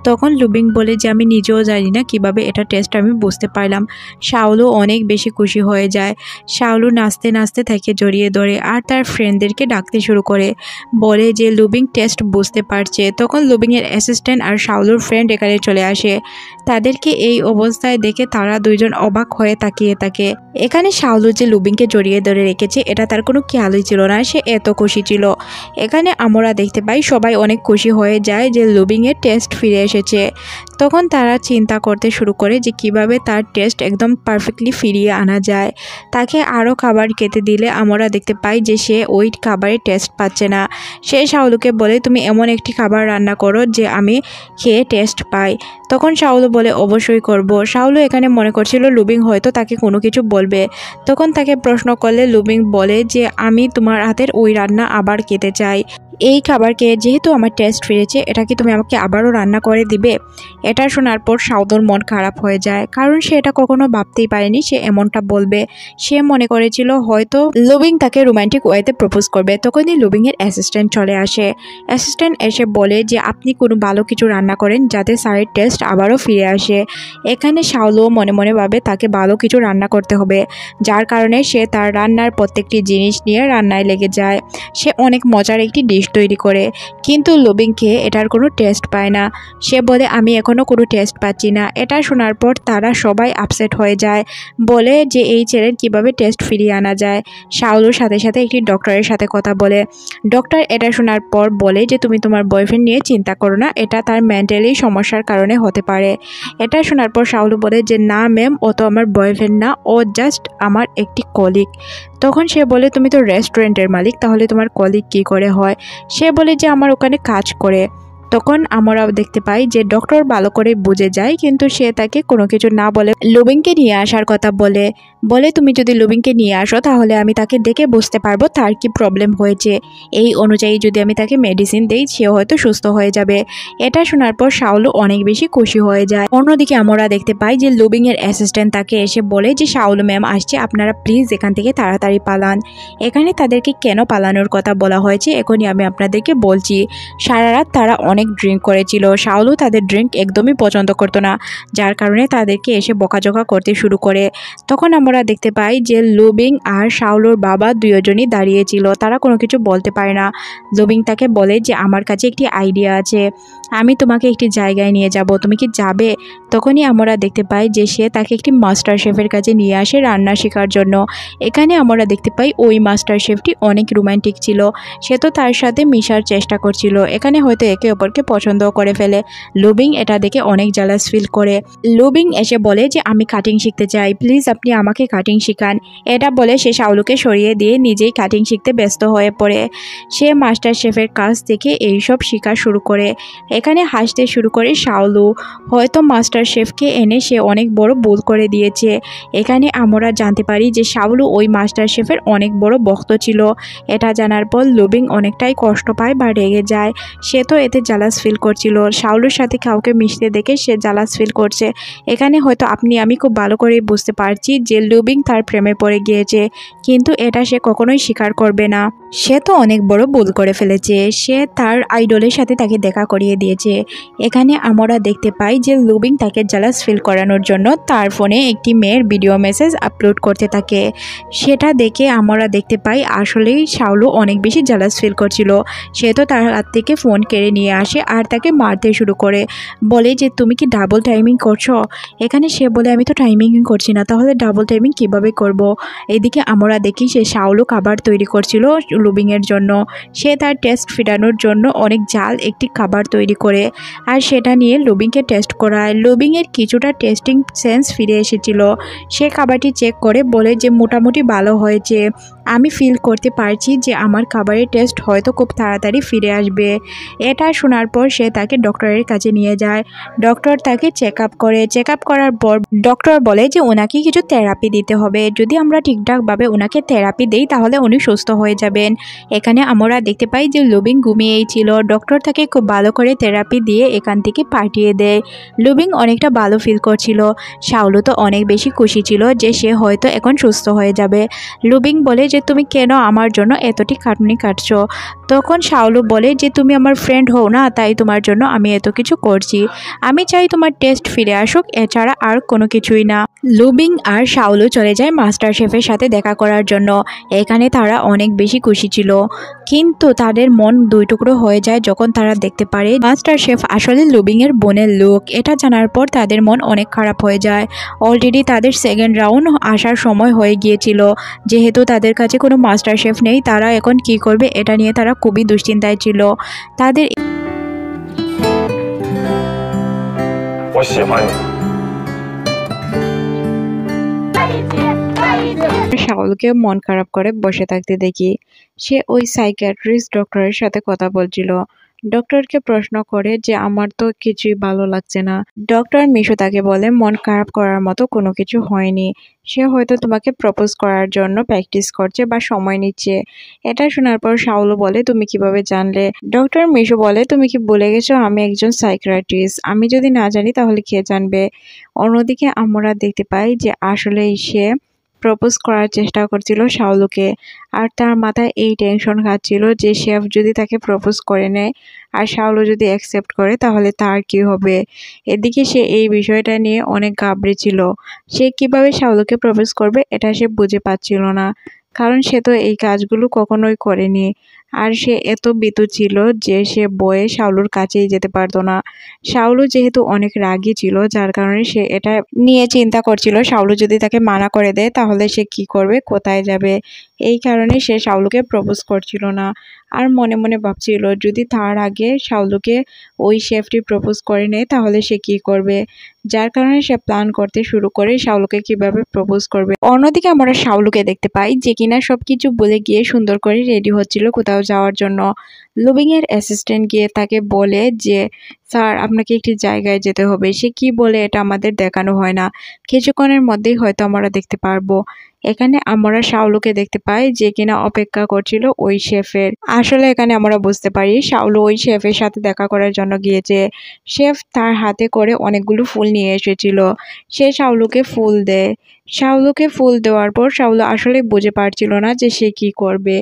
তখন লুবিং বলে যে আমি নিজেও জানি না কিভাবে এটা টেস্ট আমি বুঝতে পারলাম। শাওলু অনেক বেশি খুশি হয়ে যায়। শাওলু নাচতে নাচতে থেকে জড়িয়ে ধরে আর তার ফ্রেন্ডদেরকে ডাকতে শুরু করে, বলে যে লুবিং টেস্ট বুঝতে পারছে। তখন লুবিংয়ের অ্যাসিস্ট্যান্ট আর শাওলুর ফ্রেন্ড এখানে চলে আসে। তাদেরকে এই অবস্থায় দেখে তারা দুইজন অবাক হয়ে তাকিয়ে থাকে। এখানে শাওলু যে লুবিংকে জড়িয়ে ধরে রেখেছে এটা তার কোনো খেয়ালই ছিল না, সে এত খুশি ছিল। এখানে আমরা দেখতে পাই সবাই অনেক খুশি হয়ে যায় যে লুবিংয়ের টেস্ট ফিরে এসেছে। তখন তারা চিন্তা করতে শুরু করে যে কিভাবে তার টেস্ট একদম পারফেক্টলি ফিরিয়ে আনা যায়। তাকে আরও খাবার খেতে দিলে আমরা দেখতে পাই যে সে ওই খাবারের টেস্ট পাচ্ছে না। সে শাওলুকে বলে তুমি এমন একটি খাবার রান্না করো যে আমি খেয়ে টেস্ট পাই। তখন শাওলু বলে অবশ্যই করব। শাওলু এখানে মনে করছিল লুবিং হয়তো তাকে কোনো কিছু বলবে। তখন তাকে প্রশ্ন করলে লুবিং বলে যে আমি তোমার হাতের ওই রান্না আবার খেতে চাই। এই খাবারকে যেহেতু আমার টেস্ট ফিরেছে, এটা কি তুমি আমাকে আবারও রান্না করে দিবে? এটা শোনার পর শাওলুর মন খারাপ হয়ে যায়, কারণ সে এটা কখনো ভাবতেই পারেনি সে এমনটা বলবে। সে মনে করেছিল হয়তো লুবিং তাকে রোমান্টিক ওয়েতে প্রপোজ করবে। তখনই লুবিংয়ের অ্যাসিস্ট্যান্ট চলে আসে। অ্যাসিস্ট্যান্ট এসে বলে যে আপনি কোনো ভালো কিছু রান্না করেন যাতে স্যারের টেস্ট আবারও ফিরে আসে। এখানে শাওলুও মনে মনে ভাবে তাকে ভালো কিছু রান্না করতে হবে, যার কারণে সে তার রান্নার প্রত্যেকটি জিনিস নিয়ে রান্নায় লেগে যায়। সে অনেক মজার একটি ডিশ তৈরি করে, কিন্তু লুবিং খেয়ে এটার কোনো টেস্ট পায় না। সে বলে আমি এখনও কোনো টেস্ট পাচ্ছি না। এটা শোনার পর তারা সবাই আপসেট হয়ে যায়, বলে যে এই ছেলের কিভাবে টেস্ট ফিরিয়ে আনা যায়। শাওলুর সাথে সাথে একটি ডক্টরের সাথে কথা বলে। ডক্টর এটা শোনার পর বলে যে তুমি তোমার বয়ফ্রেন্ড নিয়ে চিন্তা করো না, এটা তার মেন্টালি সমস্যার কারণে হতে পারে। এটা শোনার পর শাওলু বলে যে না ম্যাম, ও তো আমার বয়ফ্রেন্ড না, ও জাস্ট আমার একটি কলিগ। তখন সে বলে তুমি তো রেস্টুরেন্টের মালিক, তাহলে তোমার কলিগ কী করে হয়? সে বলে যে আমার ওখানে কাজ করে। তখন আমরা দেখতে পাই যে ডক্টর ভালো করে বুঝে যায়, কিন্তু সে তাকে কোনো কিছু না বলে লুবিংকে নিয়ে আসার কথা বলে তুমি যদি লুবিংকে নিয়ে আসো তাহলে আমি তাকে দেখে বুঝতে পারবো তার কি প্রবলেম হয়েছে। এই অনুযায়ী যদি আমি তাকে মেডিসিন দেই সে হয়তো সুস্থ হয়ে যাবে। এটা শোনার পর শাওলু অনেক বেশি খুশি হয়ে যায়। অন্যদিকে আমরা দেখতে পাই যে লুবিংয়ের অ্যাসিস্ট্যান্ট তাকে এসে বলে যে শাওলু ম্যাম আসছে, আপনারা প্লিজ এখান থেকে তাড়াতাড়ি পালান। এখানে তাদেরকে কেন পালানোর কথা বলা হয়েছে এখনই আমি আপনাদেরকে বলছি। সারা রাত তারা অনেক ড্রিঙ্ক করেছিল। শাওলু তাদের ড্রিঙ্ক একদমই পছন্দ করতো না, যার কারণে তাদেরকে এসে বকাঝকা করতে শুরু করে। তখন আমরা দেখতে পাই যে লুবিং আর শাওলুর বাবা দুজনই দাঁড়িয়েছিল, তারা কোনো কিছু বলতে পারে না। লুবিং তাকে বলে যে আমার কাছে একটি আইডিয়া আছে, আমি তোমাকে একটি জায়গায় নিয়ে যাব, তুমি কি যাবে? তখনই আমরা দেখতে পাই যে সে তাকে একটি মাস্টার শেফের কাছে নিয়ে আসে রান্না শেখার জন্য। এখানে আমরা দেখতে পাই ওই মাস্টার শেফটি অনেক রোমান্টিক ছিল, সে তো তার সাথে মিশার চেষ্টা করছিল। এখানে হয়তো একে অপরকে পছন্দ করে ফেলে। লুবিং এটা দেখে অনেক জালাস ফিল করে। লুবিং এসে বলে যে আমি কাটিং শিখতে চাই, প্লিজ আপনি আমাকে কাটিং শেখান। এটা বলে সে শাওলুকে সরিয়ে দিয়ে নিজেই কাটিং শিখতে ব্যস্ত হয়ে পড়ে। সে মাস্টার শেফের কাছ থেকে এইসব শেখা শুরু করে। এখানে হাসতে শুরু করে শাওলু, হয়তো মাস্টার শেফকে এনে সে অনেক বড় ভুল করে দিয়েছে। এখানে আমরা জানতে পারি যে শাওলু ওই মাস্টার শেফের অনেক বড় ভক্ত ছিল। এটা জানার পর লুবিং অনেকটাই কষ্ট পায় বা রেগে যায়। সে তো এতে জালাস ফিল করছিল, শাওলুর সাথে কাউকে মিশতে দেখে সে জালাস ফিল করছে। এখানে হয়তো আমি খুব ভালো করে বুঝতে পারছি যে লুবিং তার প্রেমে পড়ে গিয়েছে, কিন্তু এটা সে কখনোই স্বীকার করবে না। সে তো অনেক বড় ভুল করে ফেলেছে, সে তার আইডলের সাথে তাকে দেখা করিয়ে দিয়েছে। এখানে আমরা দেখতে পাই যে লুবিং তাকে জালাস ফিল করানোর জন্য তার ফোনে একটি মেয়ের ভিডিও মেসেজ আপলোড করতে থাকে। সেটা দেখে আমরা দেখতে পাই আসলেই শাওলু অনেক বেশি জালাস ফিল করছিল। সে তো তার হাত থেকে ফোন কেড়ে নিয়ে আসে আর তাকে মারতে শুরু করে, বলে যে তুমি কি ডাবল টাইমিং করছো? এখানে সে বলে আমি তো টাইমিং করছি না, তাহলে ডাবল টাইমিং কিভাবে করব? এদিকে আমরা দেখি সে শাওলু খাবার তৈরি করছিল লুবিংয়ের জন্য। সে তার টেস্ট ফিরানোর জন্য অনেক জাল একটি খাবার তৈরি করে আর সেটা নিয়ে লুবিংকে টেস্ট করায়। লুবিংয়ের কিছুটা টেস্টিং সেন্স ফিরে এসেছিল। সে খাবারটি চেক করে বলে যে মোটামুটি ভালো হয়েছে। আমি ফিল করতে পারছি যে আমার খাবারের টেস্ট হয়তো খুব তাড়াতাড়ি ফিরে আসবে। এটা শোনার পর সে তাকে ডক্টরের কাছে নিয়ে যায়। ডক্টর তাকে চেক আপ করে। চেক আপ করার পর ডক্টর বলে যে ওনাকে কিছু থেরাপি দিতে হবে। যদি আমরা ঠিকঠাকভাবে ওনাকে থেরাপি দেই তাহলে উনি সুস্থ হয়ে যাবেন। এখানে আমরা দেখতে পাই যে লুবিং ঘুমিয়েই ছিল। ডক্টর তাকে খুব ভালো করে থেরাপি দিয়ে এখান থেকে পাঠিয়ে দেয়। লুবিং অনেকটা ভালো ফিল করছিল। শাওলু তো অনেক বেশি খুশি ছিল যে সে হয়তো এখন সুস্থ হয়ে যাবে। লুবিং বলে যে তুমি কেন আমার জন্য এতটি খাটুনি কাটছো। তখন শাওলু বলে যে তুমি আমার ফ্রেন্ড হও না, তাই তোমার জন্য আমি এত কিছু করছি। আমি চাই তোমার টেস্ট ফিরে আসুক, এছাড়া আর কোনো কিছুই না। লুবিং আর শাওলু চলে যায় মাস্টার শেফের সাথে দেখা করার জন্য। এখানে তারা অনেক বেশি খুশি ছিল, কিন্তু তাদের মন দুই টুকরো হয়ে যায় যখন তারা দেখতে পারে মাস্টার শেফ আসলে লুবিংয়ের বোনের লোক। এটা জানার পর তাদের মন অনেক খারাপ হয়ে যায়। অলরেডি তাদের সেকেন্ড রাউন্ড আসার সময় হয়ে গিয়েছিল। যেহেতু তাদের কাছে কোনো মাস্টার শেফ নেই, তারা এখন কি করবে এটা নিয়ে তারা খুবই দুশ্চিন্তায় ছিল। তাদের
我喜欢你。
শাওলকে মন খারাপ করে বসে থাকতে দেখি। সে ওই সাইকিয়াট্রিস্ট ডক্টরের সাথে কথা বলছিল। ডক্টরকে প্রশ্ন করে যে আমার তো কিছুই ভালো লাগছে না। ডক্টর মিশু তাকে বলে মন খারাপ করার মতো কোনো কিছু হয়নি। সে হয়তো তোমাকে প্রপোজ করার জন্য প্র্যাকটিস করছে বা সময় নিচ্ছে। এটা শোনার পর শাওলু বলে তুমি কিভাবে জানলে? ডক্টর মিশু বলে তুমি কি ভুলে গেছো আমি একজন সাইকিয়াট্রিস্ট। আমি যদি না জানি তাহলে কে জানবে? অন্যদিকে আমরা দেখতে পাই যে আসলেই সে প্রপোজ করার চেষ্টা করছিল শাওলুকে। আর তার মাথায় এই টেনশন খাচ্ছিল যে শেফ যদি তাকে প্রপোজ করে নেয় আর শাওলু যদি অ্যাকসেপ্ট করে তাহলে তার কি হবে। এদিকে সে এই বিষয়টা নিয়ে অনেক ঘাবড়েছিল। সে কিভাবে শাওলুকে প্রপোজ করবে এটা সে বুঝে পাচ্ছিল না, কারণ সে তো এই কাজগুলো কখনোই করেনি। আর সে এত ভীতু ছিল যে সে ভয়ে শাওলুর কাছেই যেতে পারতো না। শাওলু যেহেতু অনেক রাগী ছিল, যার কারণে সে এটা নিয়ে চিন্তা করছিল শাওলু যদি তাকে মানা করে দেয় তাহলে সে কি করবে, কোথায় যাবে। এই কারণে সে শাওলুকে প্রপোজ করছিল না। আর মনে মনে ভাবছিল যদি তার আগে শাওলুকে ওই শেফটি প্রপোজ করে নেয় তাহলে সে কি করবে। যার কারণে সে প্ল্যান করতে শুরু করে শাওলুকে কিভাবে প্রপোজ করবে। অন্যদিকে আমরা শাওলুকে দেখতে পাই যে কিনা সবকিছু বলে গিয়ে সুন্দর করে রেডি হচ্ছিল কোথাও যাওয়ার জন্য। লুবিংয়ের অ্যাসিস্ট্যান্ট গিয়ে তাকে বলে যে স্যার আপনাকে একটি জায়গায় যেতে হবে। সে কি বলে এটা আমাদের দেখানো হয় না, কিছুক্ষণের মধ্যেই হয়তো আমরা দেখতে পারবো। এখানে আমরা শাওলুকে দেখতে পাই যে কিনা অপেক্ষা করছিল ওই শেফের। আসলে এখানে আমরা বুঝতে পারি শাওলু ওই শেফের সাথে দেখা করার জন্য গিয়েছে। শেফ তার হাতে করে অনেকগুলো ফুল নিয়ে এসেছিল। সে শাওলুকে ফুল দেয়। শাওলুকে ফুল দেওয়ার পর শাওলু আসলে বুঝে পারছিল না যে সে কি করবে।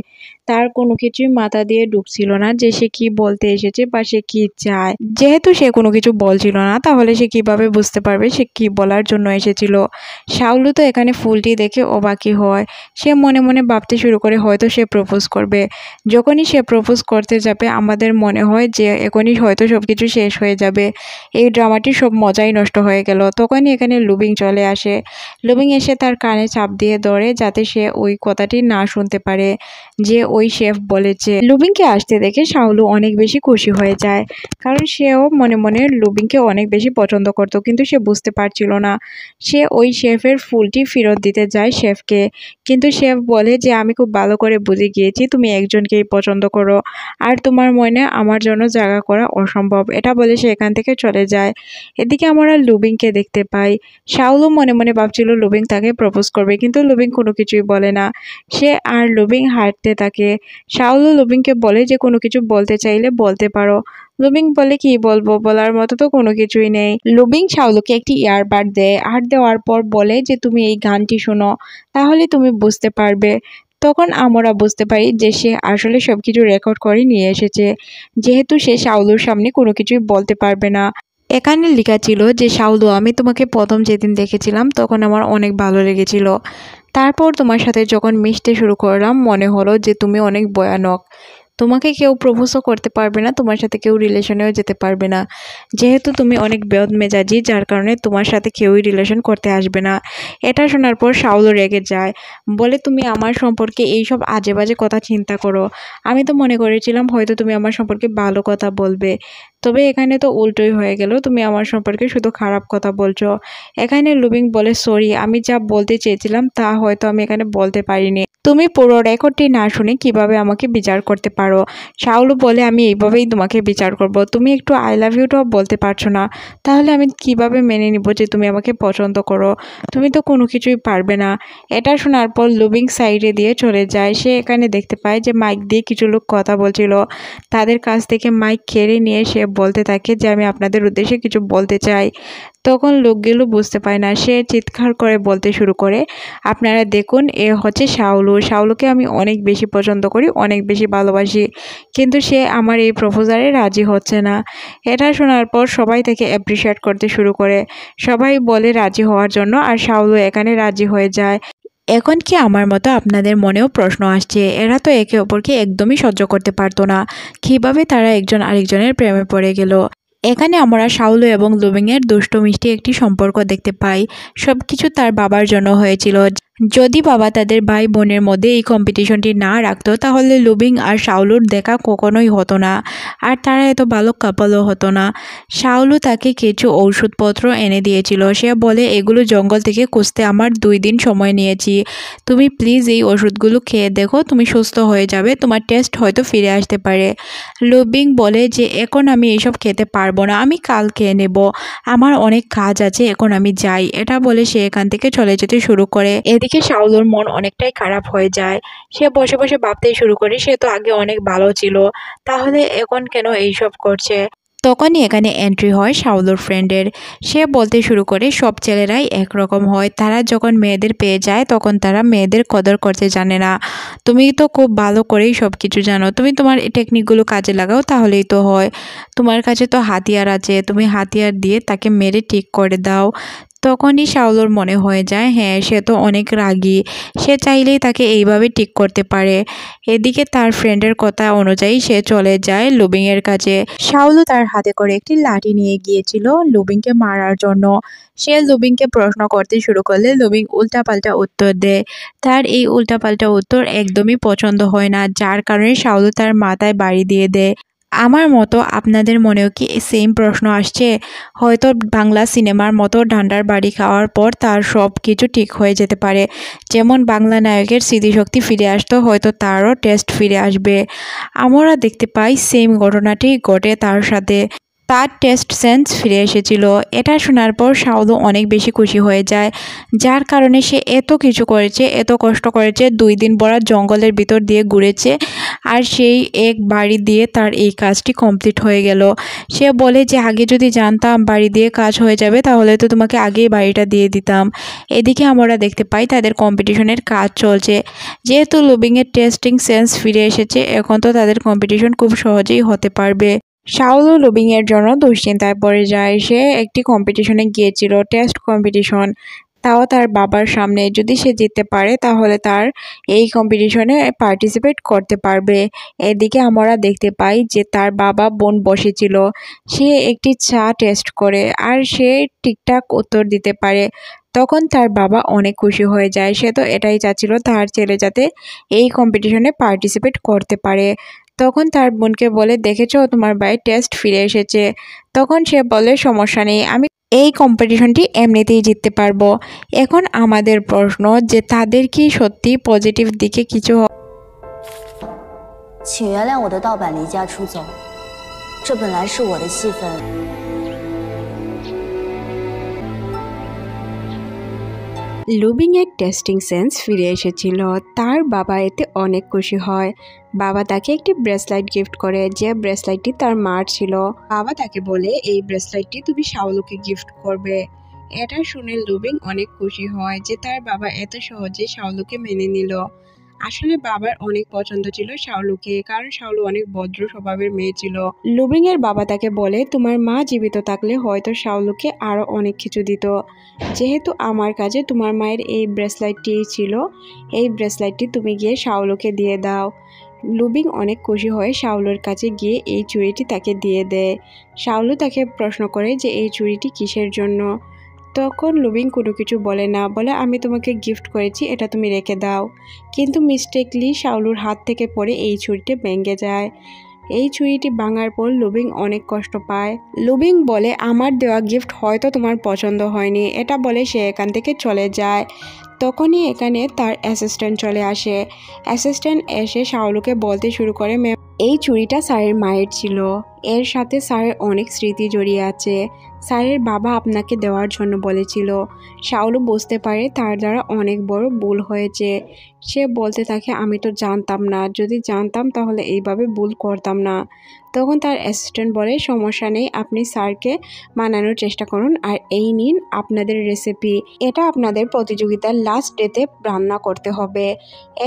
তার কোনো কিছুই মাথা দিয়ে ঢুকছিল না যে সে কি বলতে এসেছে বা সে কি চায়। যেহেতু সে কোনো কিছু বলছিল না তাহলে সে কিভাবে বুঝতে পারবে সে কি বলার জন্য এসেছিল। শাওলু তো এখানে ফুলটি দেখে অবাকই হয়। সে মনে মনে ভাবতে শুরু করে হয়তো সে প্রপোজ করবে। যখনই সে প্রপোজ করতে যাবে আমাদের মনে হয় যে এখনই হয়তো সব কিছু শেষ হয়ে যাবে, এই ড্রামাটির সব মজাই নষ্ট হয়ে গেল। তখনই এখানে লুবিং চলে আসে। লুবিং এসে তার কানে চাপ দিয়ে ধরে যাতে সে ওই কথাটি না শুনতে পারে যে ওই শেফ বলেছে। লুবিংকে আসতে দেখে শাওলু অনেক বেশি খুশি হয়ে যায়, কারণ সেও মনে মনে লুবিংকে অনেক বেশি পছন্দ করত, কিন্তু সে বুঝতে পারছিল না। সে ওই শেফের ফুলটি ফেরত দিতে যায় শেফকে, কিন্তু শেফ বলে যে আমি খুব ভালো করে বুঝে গিয়েছি তুমি একজনকেই পছন্দ করো, আর তোমার মনে আমার জন্য জায়গা করা অসম্ভব। এটা বলে সে এখান থেকে চলে যায়। এদিকে আমরা লুবিংকে দেখতে পাই। শাওলু মনে মনে ভাবছিল লুবিং তাকে প্রপোজ করবে, কিন্তু লুবিং কোনো কিছুই বলে না। সে আর লুবিং হাঁটতে থাকে। শাওলু লুবিংকে বলে যে কোনো কিছু বলতে চাইলে বলতে পারো। লুবিং বলে কি বলবো, বলার মতো তো কোনো কিছুই নেই। লুবিং শাওলুকে একটি ইয়ারবাড দেয়, আর দেওয়ার পর বলে যে তুমি এই গানটি শোনো, তাহলে তুমি বুঝতে পারবে। তখন আমরা বুঝতে পারি যে সে আসলে সবকিছু রেকর্ড করে নিয়ে এসেছে, যেহেতু সে শাওলুর সামনে কোনো কিছুই বলতে পারবে না। এখানে লেখা ছিল যে শাওলু আমি তোমাকে প্রথম যেদিন দেখেছিলাম তখন আমার অনেক ভালো লেগেছিল। তারপর তোমার সাথে যখন মিশতে শুরু করলাম মনে হলো যে তুমি অনেক ভয়ানক। তোমাকে কেউ প্রপোজও করতে পারবে না, তোমার সাথে কেউ রিলেশনেও যেতে পারবে না, যেহেতু তুমি অনেক বদমেজাজি, যার কারণে তোমার সাথে কেউই রিলেশন করতে আসবে না। এটা শোনার পর শাওলু রেগে যায়, বলে তুমি আমার সম্পর্কে এইসব আজে বাজে কথা চিন্তা করো। আমি তো মনে করেছিলাম হয়তো তুমি আমার সম্পর্কে ভালো কথা বলবে। তবে এখানে তো উল্টোই হয়ে গেল, তুমি আমার সম্পর্কে শুধু খারাপ কথা বলছো। এখানে লুবিং বলে সরি, আমি যা বলতে চেয়েছিলাম তা হয়তো আমি এখানে বলতে পারিনি। তুমি পুরো রেকর্ডটি না শুনে কিভাবে আমাকে বিচার করতে পারো? শাওলু বলে আমি এইভাবেই তোমাকে বিচার করব। তুমি একটু আই লাভ ইউটাও বলতে পারছো না, তাহলে আমি কিভাবে মেনে নিব যে তুমি আমাকে পছন্দ করো? তুমি তো কোনো কিছুই পারবে না। এটা শোনার পর লুবিং সাইডে দিয়ে চলে যায়। সে এখানে দেখতে পায় যে মাইক দিয়ে কিছু লোক কথা বলছিল। তাদের কাছ থেকে মাইক কেড়ে নিয়ে সে বলতে থাকে যে আমি আপনাদের উদ্দেশ্যে কিছু বলতে চাই। তখন লোকগুলো বুঝতে পায় না, সে চিৎকার করে বলতে শুরু করে, আপনারা দেখুন, এ হচ্ছে শাওলু। শাওলুকে আমি অনেক বেশি পছন্দ করি, অনেক বেশি ভালোবাসি, কিন্তু সে আমার এই প্রপোজালে রাজি হচ্ছে না। এটা শোনার পর সবাই তাকে অ্যাপ্রিসিয়েট করতে শুরু করে। সবাই বলে রাজি হওয়ার জন্য, আর শাওলু এখানে রাজি হয়ে যায়। এখন কি আমার মতো আপনাদের মনেও প্রশ্ন আসছে, এরা তো একে অপরকে একদমই সহ্য করতে পারতো না, কিভাবে তারা একজন আরেকজনের প্রেমে পড়ে গেল? এখানে আমরা শাওলু এবং লুবিংয়ের দুষ্টু মিষ্টি একটি সম্পর্ক দেখতে পাই। সবকিছু তার বাবার জন্য হয়েছিল। যদি বাবা তাদের ভাই বোনের মধ্যে এই কম্পিটিশনটি না রাখতো, তাহলে লুবিং আর শাওলুর দেখা কখনোই হতো না, আর তারা এত ভালো কাপলও হতো না। শাওলু তাকে কিছু ঔষধপত্র এনে দিয়েছিল। সে বলে এগুলো জঙ্গল থেকে খুঁজতে আমার 2 দিন সময় নিয়েছি। তুমি প্লিজ এই ওষুধগুলো খেয়ে দেখো, তুমি সুস্থ হয়ে যাবে, তোমার টেস্ট হয়তো ফিরে আসতে পারে। লুবিং বলে যে এখন আমি এইসব খেতে পারবো না, আমি কাল খেয়ে নেব, আমার অনেক কাজ আছে, এখন আমি যাই। এটা বলে সে এখান থেকে চলে যেতে শুরু করে। এদিকে শাওলুর মন অনেকটাই খারাপ হয়ে যায়। সে বসে বসে ভাবতে শুরু করে, সে তো আগে অনেক ভালো ছিল, তাহলে এখন কেন এইসব করছে? তখনই এখানে এন্ট্রি হয় শাওলুর ফ্রেন্ডের। সে বলতে শুরু করে সব ছেলেরাই একরকম হয়, তারা যখন মেয়েদের পেয়ে যায় তখন তারা মেয়েদের কদর করতে জানে না। তুমি তো খুব ভালো করেই সব কিছু জানো, তুমি তোমার এই টেকনিকগুলো কাজে লাগাও, তাহলেই তো হয়। তোমার কাছে তো হাতিয়ার আছে, তুমি হাতিয়ার দিয়ে তাকে মেরে ঠিক করে দাও। তখনই শাওলুর মনে হয়ে যায়, হ্যাঁ, সে তো অনেক রাগী, সে চাইলেই তাকে এইভাবে ঠিক করতে পারে। এদিকে তার ফ্রেন্ডের কথা অনুযায়ী সে চলে যায় লুবিংয়ের কাছে। শাওলু তার হাতে করে একটি লাঠি নিয়ে গিয়েছিল লুবিংকে মারার জন্য। সে লুবিংকে প্রশ্ন করতে শুরু করলে লুবিং উল্টাপাল্টা উত্তর দেয়। তার এই উল্টাপাল্টা উত্তর একদমই পছন্দ হয় না, যার কারণে শাওলু তার মাথায় বাড়ি দিয়ে দেয়। আমার মতো আপনাদের মনেও কি সেম প্রশ্ন আসছে? হয়তো বাংলা সিনেমার মতো ডান্ডার বাড়ি খাওয়ার পর তার সব কিছু ঠিক হয়ে যেতে পারে। যেমন বাংলা নায়কের স্মৃতিশক্তি ফিরে আসতো, হয়তো তারও টেস্ট ফিরে আসবে। আমরা দেখতে পাই সেম ঘটনাটি ঘটে তার সাথে। তার টেস্ট সেন্স ফিরে এসেছিল। এটা শোনার পর শাওলু অনেক বেশি খুশি হয়ে যায়, যার কারণে সে এত কিছু করেছে, এত কষ্ট করেছে, 2 দিন ভরা জঙ্গলের ভিতর দিয়ে ঘুরেছে, আর সেই এক বাড়ি দিয়ে তার এই কাজটি কমপ্লিট হয়ে গেল। সে বলে যে আগে যদি জানতাম বাড়ি দিয়ে কাজ হয়ে যাবে, তাহলে তো তোমাকে আগেই বাড়িটা দিয়ে দিতাম। এদিকে আমরা দেখতে পাই তাদের কম্পিটিশনের কাজ চলছে। যেহেতু লুবিংয়ের টেস্টিং সেন্স ফিরে এসেছে, এখন তো তাদের কম্পিটিশন খুব সহজেই হতে পারবে। শাওলু লুবিংয়ের জন্য দুশ্চিন্তায় পড়ে যায়। সে একটি কম্পিটিশনে গিয়েছিল, টেস্ট কম্পিটিশন, তাও তার বাবার সামনে। যদি সে জিততে পারে তাহলে তার এই কম্পিটিশনে পার্টিসিপেট করতে পারবে। এদিকে আমরা দেখতে পাই যে তার বাবা বোন বসেছিল। সে একটি চা টেস্ট করে, আর সে ঠিকঠাক উত্তর দিতে পারে। তখন তার বাবা অনেক খুশি হয়ে যায়। সে তো এটাই চাচ্ছিল তার ছেলে যাতে এই কম্পিটিশনে পার্টিসিপেট করতে পারে। তখন তার বোনকে বলে, দেখেছো তোমার ভাই টেস্ট ফিরে এসেছে। তখন সে বলে, সমস্যা নেই, আমি এই কম্পিটিশনটি এমনিতেই জিততে পারবো। এখন আমাদের প্রশ্ন যে তাদের কি সত্যি পজিটিভ দিকে কিছু
请原谅我的盗版离家出走，这本来是我的戏份。
লুবিংয়ের টেস্টিং সেন্স ফিরে এসেছিল। তার বাবা এতে অনেক খুশি হয়। বাবা তাকে একটি ব্রেসলাইট গিফট করে, যে ব্রেসলাইটটি তার মার ছিল। বাবা তাকে বলে এই ব্রেসলাইটটি তুমি শাওলুকে গিফট করবে। এটা শুনে লুবিং অনেক খুশি হয় যে তার বাবা এত সহজে শাওলুকে মেনে নিল। আসলে বাবার অনেক পছন্দ ছিল শাওলুকে, কারণ শাওলু অনেক ভদ্র স্বভাবের মেয়ে ছিল। লুবিং এর বাবা তাকে বলে, তোমার মা জীবিত থাকলে হয়তো শাওলুকে আরো অনেক কিছু দিত। যেহেতু আমার কাছে তোমার মায়ের এই ব্রেসলাইটটি ছিল, এই ব্রেসলাইটটি তুমি গিয়ে শাওলুকে দিয়ে দাও। লুবিং অনেক খুশি হয়ে শাওলুর কাছে গিয়ে এই চুড়িটি তাকে দিয়ে দেয়। শাওলু তাকে প্রশ্ন করে যে এই চুড়িটি কিসের জন্য। তখন লুবিং কোনো কিছু বলে না, বলে আমি তোমাকে গিফট করেছি, এটা তুমি রেখে দাও। কিন্তু মিস্টেকলি শাওলুর হাত থেকে পড়ে এই ছুরিটি ভেঙে যায়। এই ছুরিটি ভাঙার পর লুবিং অনেক কষ্ট পায়। লুবিং বলে আমার দেওয়া গিফট হয়তো তোমার পছন্দ হয়নি, এটা বলে সে এখান থেকে চলে যায়। তখনই এখানে তার অ্যাসিস্ট্যান্ট চলে আসে। অ্যাসিস্ট্যান্ট এসে শাওলুকে বলতে শুরু করে, ম্যাম এই চুড়িটা স্যারের মায়ের ছিল, এর সাথে স্যারের অনেক স্মৃতি জড়িয়ে আছে, স্যারের বাবা আপনাকে দেওয়ার জন্য বলেছিল। শাওলু বুঝতে পারে তার দ্বারা অনেক বড় ভুল হয়েছে। সে বলতে থাকে আমি তো জানতাম না, যদি জানতাম তাহলে এইভাবে ভুল করতাম না। তখন তার অ্যাসিস্ট্যান্ট বলে সমস্যা নেই, আপনি স্যারকে মানানোর চেষ্টা করুন আর এই নিন আপনাদের রেসিপি, এটা আপনাদের প্রতিযোগিতার লাস্ট ডেতে রান্না করতে হবে।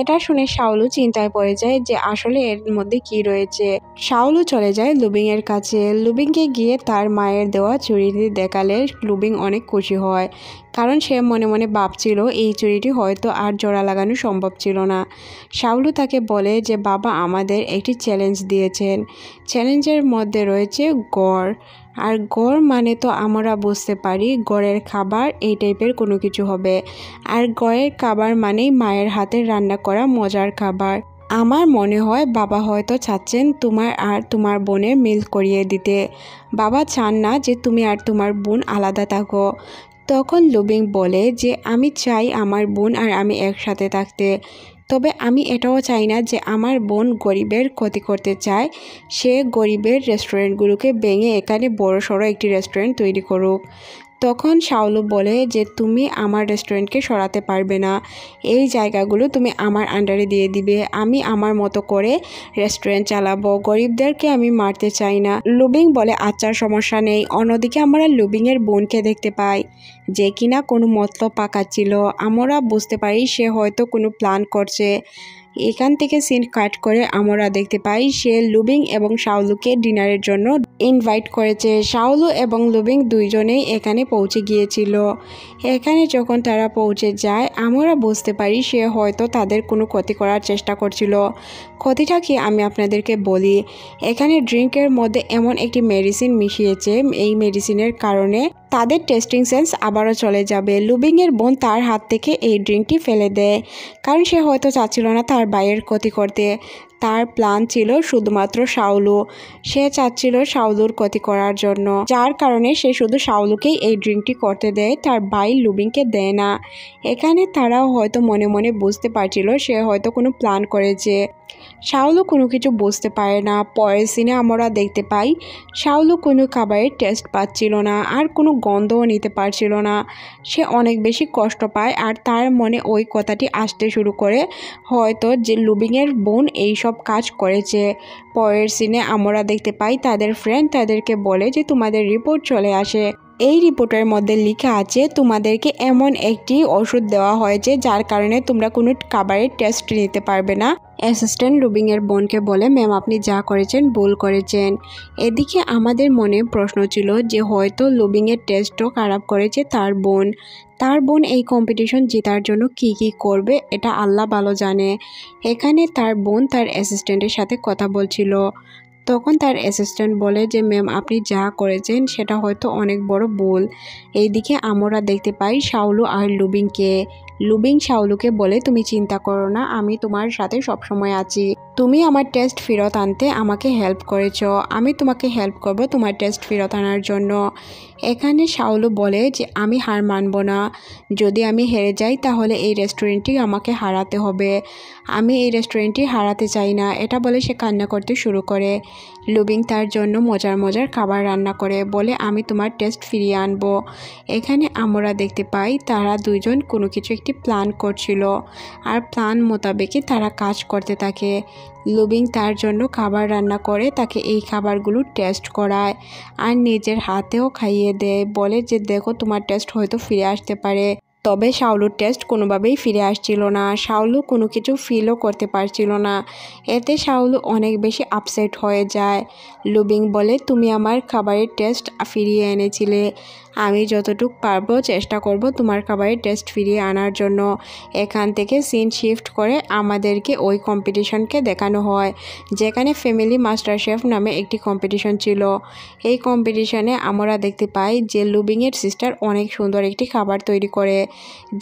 এটা শুনে শাওলু চিন্তায় পড়ে যায় যে আসলে এর মধ্যে কি রয়েছে। শাওলু চলে যায় লুবিং এর কাছে। লুবিংকে গিয়ে তার মায়ের দেওয়া চুড়িটি দেখালে লুবিং অনেক খুশি হয়, কারণ সে মনে মনে ভাবছিল এই চুড়িটি হয়তো আর জোড়া লাগানো সম্ভব ছিল না। শাওলু তাকে বলে যে বাবা আমাদের একটি চ্যালেঞ্জ দিয়েছেন, চ্যালেঞ্জের মধ্যে রয়েছে গড়, আর গড় মানে তো আমরা বুঝতে পারি গড়ের খাবার এই টাইপের কোনো কিছু হবে, আর গড়ের খাবার মানেই মায়ের হাতের রান্না করা মজার খাবার। আমার মনে হয় বাবা হয়তো চাচ্ছেন তোমার আর তোমার বোনের মিল করিয়ে দিতে, বাবা চান না যে তুমি আর তোমার বোন আলাদা থাকো। তখন লুবিং বলে যে আমি চাই আমার বোন আর আমি একসাথে থাকতে, তবে আমি এটাও চাই না যে আমার বোন গরিবের ক্ষতি করতে চায়, সে গরিবের রেস্টুরেন্টগুলোকে ভেঙে এখানে বড়সড় একটি রেস্টুরেন্ট তৈরি করুক। তখন শাওলু বলে যে তুমি আমার রেস্টুরেন্টকে সরাতে পারবে না, এই জায়গাগুলো তুমি আমার আন্ডারে দিয়ে দিবে, আমি আমার মতো করে রেস্টুরেন্ট চালাবো, গরিবদেরকে আমি মারতে চাই না। লুবিং বলে আচ্ছা সমস্যা নেই। অন্যদিকে আমরা লুবিংয়ের বোনকে দেখতে পাই যে কিনা কোনো মতলব পাকাচ্ছিল। আমরা বুঝতে পারি সে হয়তো কোনো প্ল্যান করছে। এখান থেকে সিন কাট করে আমরা দেখতে পাই সে লুবিং এবং শাওলুকে ডিনারের জন্য ইনভাইট করেছে। শাওলু এবং লুবিং দুইজনেই এখানে পৌঁছে গিয়েছিল। এখানে যখন তারা পৌঁছে যায় আমরা বুঝতে পারি সে হয়তো তাদের কোনো ক্ষতি করার চেষ্টা করছিল। ক্ষতিটা কি আমি আপনাদেরকে বলি, এখানে ড্রিঙ্কের মধ্যে এমন একটি মেডিসিন মিশিয়েছে, এই মেডিসিনের কারণে তাদের টেস্টিং সেন্স আবারও চলে যাবে। লুবিংয়ের বোন তার হাত থেকে এই ড্রিঙ্কটি ফেলে দেয়, কারণ সে হয়তো চাচ্ছিল না তার ভাইয়ের ক্ষতি করতে। তার প্ল্যান ছিল শুধুমাত্র শাওলু, সে চাচ্ছিল শাওলুর ক্ষতি করার জন্য, যার কারণে সে শুধু শাওলুকেই এই ড্রিঙ্কটি করতে দেয়, তার ভাই লুবিংকে দেয় না। এখানে তারাও হয়তো মনে মনে বুঝতে পারছিল সে হয়তো কোনো প্ল্যান করেছে। শাওলু কোনো কিছু বুঝতে পারে না। পরের সিনে আমরা দেখতে পাই শাওলু কোনো খাবারের টেস্ট পাচ্ছিল না আর কোনো গন্ধও নিতে পারছিল না। সে অনেক বেশি কষ্ট পায় আর তার মনে ওই কথাটি আসতে শুরু করে হয়তো যে লুবিংয়ের বোন এইসব কাজ করেছে। পরের সিনে আমরা দেখতে পাই তাদের ফ্রেন্ড তাদেরকে বলে যে তোমাদের রিপোর্ট চলে আসে। এই রিপোর্টের মধ্যে লেখা আছে তোমাদেরকে এমন একটি ওষুধ দেওয়া হয়েছে যার কারণে তোমরা কোনো খাবারের টেস্ট নিতে পারবে না। অ্যাসিস্ট্যান্ট লুবিংয়ের বোনকে বলে ম্যাম আপনি যা করেছেন ভুল করেছেন। এদিকে আমাদের মনে প্রশ্ন ছিল যে হয়তো লুবিংয়ের টেস্টও খারাপ করেছে তার বোন। তার বোন এই কম্পিটিশন জেতার জন্য কি কি করবে এটা আল্লাহ ভালো জানে। এখানে তার বোন তার অ্যাসিস্ট্যান্টের সাথে কথা বলছিল। তখন তার অ্যাসিস্ট্যান্ট বলে যে ম্যাম আপনি যা করেছেন সেটা হয়তো অনেক বড় ভুল। এইদিকে আমরা দেখতে পাই শাওলু আর লুবিংকে। লুবিং শাওলুকে বলে তুমি চিন্তা করো না, আমি তোমার সাথে সবসময় আছি, তুমি আমার টেস্ট ফেরত আনতে আমাকে হেল্প করেছ, আমি তোমাকে হেল্প করব তোমার টেস্ট ফেরত আনার জন্য। এখানে শাওলু বলে যে আমি হার মানব না, যদি আমি হেরে যাই তাহলে এই রেস্টুরেন্টটি আমাকে হারাতে হবে, আমি এই রেস্টুরেন্টটি হারাতে চাই না। এটা বলে সে কান্না করতে শুরু করে। লুবিং তার জন্য মজার মজার খাবার রান্না করে, বলে আমি তোমার টেস্ট ফিরিয়ে আনবো। এখানে আমরা দেখতে পাই তারা দুইজন কোনো কিছু একটি প্ল্যান করছিল আর প্ল্যান মোতাবেকই তারা কাজ করতে থাকে। লুবিং তার জন্য খাবার রান্না করে তাকে এই খাবারগুলো টেস্ট করায় আর নিজের হাতেও খাইয়ে দেয়, বলে যে দেখো তোমার টেস্ট হয়তো ফিরে আসতে পারে। তবে শাওলুর টেস্ট কোনোভাবেই ফিরে আসছিল না, শাওলু কোনো কিছু ফিলও করতে পারছিল না। এতে শাওলু অনেক বেশি আপসেট হয়ে যায়। লুবিং বলে তুমি আমার খাবারের টেস্ট ফিরিয়ে এনেছিলে, আমি যতটুকু পারবো চেষ্টা করব তোমার খাবারের টেস্ট ফিরিয়ে আনার জন্য। এখান থেকে সিন শিফট করে আমাদেরকে ওই কম্পিটিশনকে দেখানো হয় যেখানে ফ্যামিলি মাস্টার শেফ নামে একটি কম্পিটিশন ছিল। এই কম্পিটিশনে আমরা দেখতে পাই যে লুবিংয়ের সিস্টার অনেক সুন্দর একটি খাবার তৈরি করে।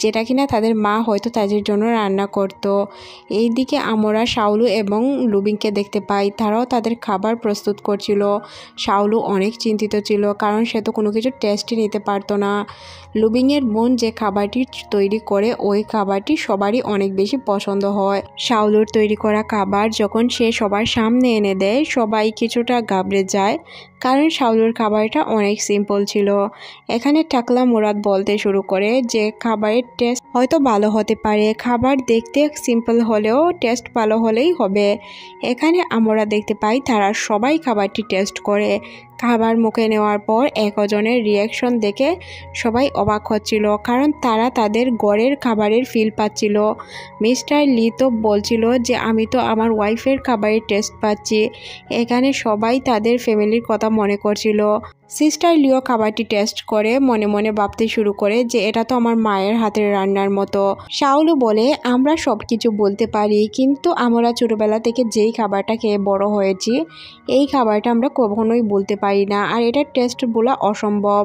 যেটা কিনা তাদের মা হয়তো তাদের জন্য রান্না করত। এইদিকে আমরা শাওলু এবং লুবিংকে দেখতে পাই, তারাও তাদের খাবার প্রস্তুত করছিল। শাওলু অনেক চিন্তিত ছিল, কারণ সে তো কোনো কিছু টেস্টই নিতে পারতো না। লুবিংয়ের বোন যে খাবারটি তৈরি করে ওই খাবারটি সবারই অনেক বেশি পছন্দ হয়। শাওলুর তৈরি করা খাবার যখন সে সবার সামনে এনে দেয়, সবাই কিছুটা ঘাবড়ে যায়, কারণ শাওলুর খাবারটা অনেক সিম্পল ছিল। এখানে টাকলা মুরাদ বলতে শুরু করে যে খাবারের টেস্ট হয়তো ভালো হতে পারে, খাবার দেখতে সিম্পল হলেও টেস্ট ভালো হলেই হবে। এখানে আমরা দেখতে পাই তারা সবাই খাবারটি টেস্ট করে। খাবার মুখে নেওয়ার পর একজনের রিয়াকশন দেখে সবাই অবাক হচ্ছিল, কারণ তারা তাদের ঘরের খাবারের ফিল পাচ্ছিল। মিস্টার লি তো বলছিল যে আমি তো আমার ওয়াইফের খাবারের টেস্ট পাচ্ছি। এখানে সবাই তাদের ফ্যামিলির কথা মনে করছিল। সিস্টার লিও খাবারটি টেস্ট করে মনে মনে ভাবতে শুরু করে যে এটা তো আমার মায়ের হাতের রান্নার মতো। শাওলু বলে আমরা সব কিছু বলতে পারি, কিন্তু আমরা ছোটবেলা থেকে যেই খাবারটা খেয়ে বড় হয়েছি এই খাবারটা আমরা কখনোই বলতে পারি না, আর এটার টেস্ট বলা অসম্ভব।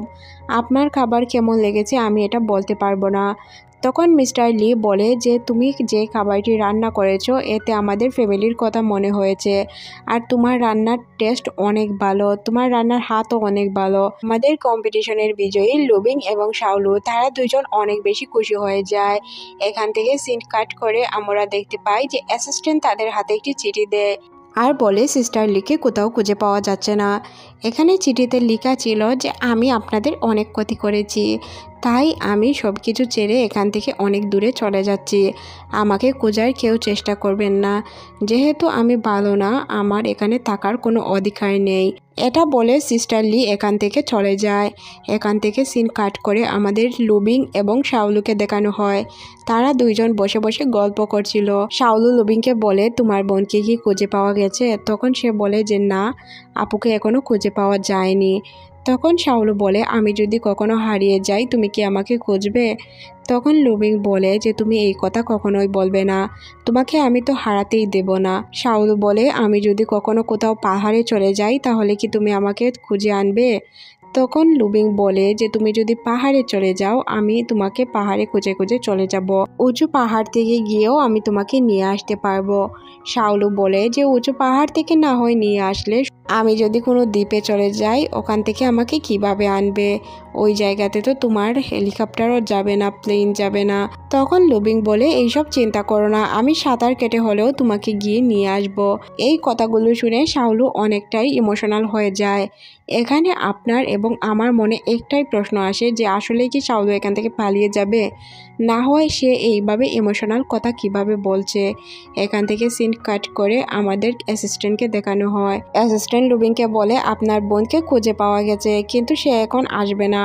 আপনার খাবার কেমন লেগেছে আমি এটা বলতে পারবো না। তখন মিস্টার লি বলে যে তুমি যে খাবারটি রান্না করেছো এতে আমাদের ফ্যামিলির কথা মনে হয়েছে, আর তোমার রান্নার টেস্ট অনেক ভালো, তোমার রান্নার হাতও অনেক ভালো। আমাদের কম্পিটিশনের বিজয়ী লুবিং এবং শাওলু তারা দুজন অনেক বেশি খুশি হয়ে যায়। এখান থেকে সিন কাট করে আমরা দেখতে পাই যে অ্যাসিস্ট্যান্ট তাদের হাতে একটি চিঠি দেয় আর বলে সিস্টার লিকে কোথাও খুঁজে পাওয়া যাচ্ছে না। এখানে চিঠিতে লেখা ছিল যে আমি আপনাদের অনেক ক্ষতি করেছি, তাই আমি সব কিছু ছেড়ে এখান থেকে অনেক দূরে চলে যাচ্ছি। আমাকে খোঁজার কেউ চেষ্টা করবেন না, যেহেতু আমি ভালো না আমার এখানে থাকার কোনো অধিকার নেই। এটা বলে সিস্টার লি এখান থেকে চলে যায়। এখান থেকে সিন কাট করে আমাদের লুবিং এবং শাওলুকে দেখানো হয়। তারা দুইজন বসে বসে গল্প করছিল। শাওলু লুবিংকে বলে তোমার বোনকে কি খুঁজে পাওয়া গেছে? তখন সে বলে যে না, আপুকে এখনো খুঁজে পাওয়া যায়নি। তখন শাওলু বলে আমি যদি কখনো হারিয়ে যাই তুমি কি আমাকে খুঁজবে? তখন লুবিং বলে যে তুমি এই কথা কখনোই বলবে না, তোমাকে আমি তো হারাতেই দেব না। শাওলু বলে আমি যদি কখনো কোথাও পাহাড়ে চলে যাই তাহলে কি তুমি আমাকে খুঁজে আনবে? তখন লুবিং বলে যে তুমি যদি পাহাড়ে চলে যাও আমি তোমাকে পাহাড়ে খুঁজে খুঁজে চলে যাব, উঁচু পাহাড় থেকে গিয়েও আমি তোমাকে নিয়ে আসতে পারবো। শাওলু বলে যে উঁচু পাহাড় থেকে না হয় নিয়ে আসলে আমি যদি কোনো দ্বীপে চলে যাই ওখান থেকে আমাকে কিভাবে আনবে? ওই জায়গাতে তো তোমার হেলিকপ্টারও যাবে না, প্লেন যাবে না। তখন লুবিং বলে এইসব চিন্তা করো না, আমি সাঁতার কেটে হলেও তোমাকে গিয়ে নিয়ে আসব। এই কথাগুলো শুনে শাওলু অনেকটাই ইমোশনাল হয়ে যায়। এখানে আপনার এবং আমার মনে একটাই প্রশ্ন আসে যে আসলে কি শাওলু এখান থেকে পালিয়ে যাবে, না হয় সে এইভাবে ইমোশনাল কথা কিভাবে বলছে। এখান থেকে সিন কাট করে আমাদের অ্যাসিস্ট্যান্টকে দেখানো হয়। অ্যাসিস্ট্যান্ট লুবিংকে বলে আপনার বোনকে খুঁজে পাওয়া গেছে, কিন্তু সে এখন আসবে না,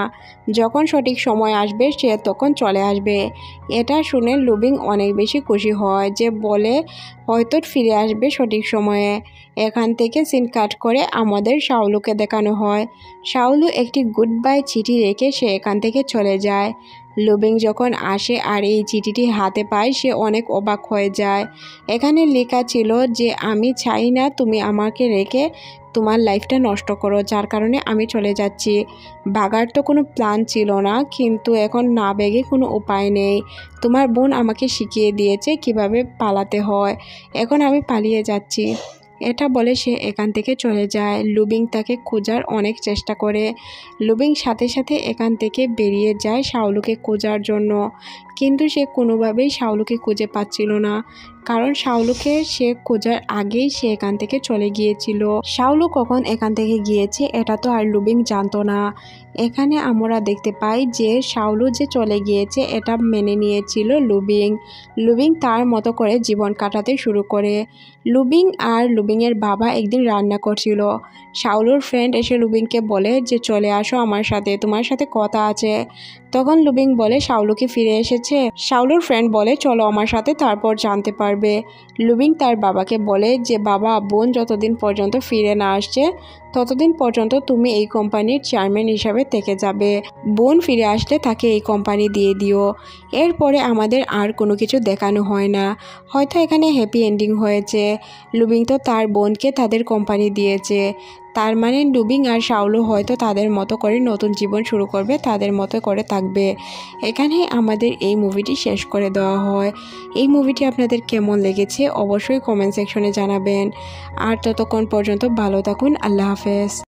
যখন সঠিক সময় আসবে সে তখন চলে আসবে। এটা শুনে লুবিং অনেক বেশি খুশি হয়, যে বলে হয়তো ফিরে আসবে সঠিক সময়ে। এখান থেকে সিন কাট করে আমাদের শাওলুকে দেখানো হয়। শাওলু একটি গুড বাই চিঠি রেখে সে এখান থেকে চলে যায়। লুবিং যখন আসে আর এই চিঠিটি হাতে পায় সে অনেক অবাক হয়ে যায়। এখানে লেখা ছিল যে আমি চাই না তুমি আমাকে রেখে তোমার লাইফটা নষ্ট করো, যার কারণে আমি চলে যাচ্ছি। ভাগার তো কোনো প্ল্যান ছিল না, কিন্তু এখন না বেগে কোনো উপায় নেই। তোমার বোন আমাকে শিখিয়ে দিয়েছে কিভাবে পালাতে হয়, এখন আমি পালিয়ে যাচ্ছি। এটা বলে সে এখান থেকে চলে যায়। লুবিং তাকে খোঁজার অনেক চেষ্টা করে। লুবিং সাথে সাথে এখান থেকে বেরিয়ে যায় শাওলুকে খোঁজার জন্য, কিন্তু সে কোনোভাবেই শাওলুকে খুঁজে পাচ্ছিল না, কারণ শাওলুকে সে খোঁজার আগেই সে এখান থেকে চলে গিয়েছিল। শাওলু কখন এখান থেকে গিয়েছে এটা তো আর লুবিং জানতো না। এখানে আমরা দেখতে পাই যে শাওলু যে চলে গিয়েছে এটা মেনে নিয়েছিল লুবিং। লুবিং তার মতো করে জীবন কাটাতে শুরু করে। লুবিং আর লুবিংয়ের বাবা একদিন রান্না করছিল। শাওলুর ফ্রেন্ড এসে লুবিংকে বলে যে চলে আসো আমার সাথে, তোমার সাথে কথা আছে। তখন লুবিং বলে শাওলু কি ফিরে এসেছে? শাওলুর ফ্রেন্ড বলে চলো আমার সাথে, তারপর জানতে পারবে। লুবিং তার বাবাকে বলে যে বাবা বোন যতদিন পর্যন্ত ফিরে না আসছে ততদিন পর্যন্ত তুমি এই কোম্পানির চেয়ারম্যান হিসাবে থেকে যাবে। বোন ফিরে আসলে তাকে এই কোম্পানি দিয়ে দিও। এরপরে আমাদের আর কোনো কিছু দেখানো হয় না। হয়তো এখানে হ্যাপি এন্ডিং হয়েছে। লুবিং তো তার বোনকে তাদের কোম্পানি দিয়েছে, তার মানে লুবিং আর শাওলু হয়তো তাদের মতো করে নতুন জীবন শুরু করবে, তাদের মতো করে থাকবে। এখানেই আমাদের এই মুভিটি শেষ করে দেওয়া হয়। এই মুভিটি আপনাদের কেমন লেগেছে অবশ্যই কমেন্ট সেকশনে জানাবেন। আর ততক্ষণ পর্যন্ত ভালো থাকুন। আল্লাহ হাফেজ।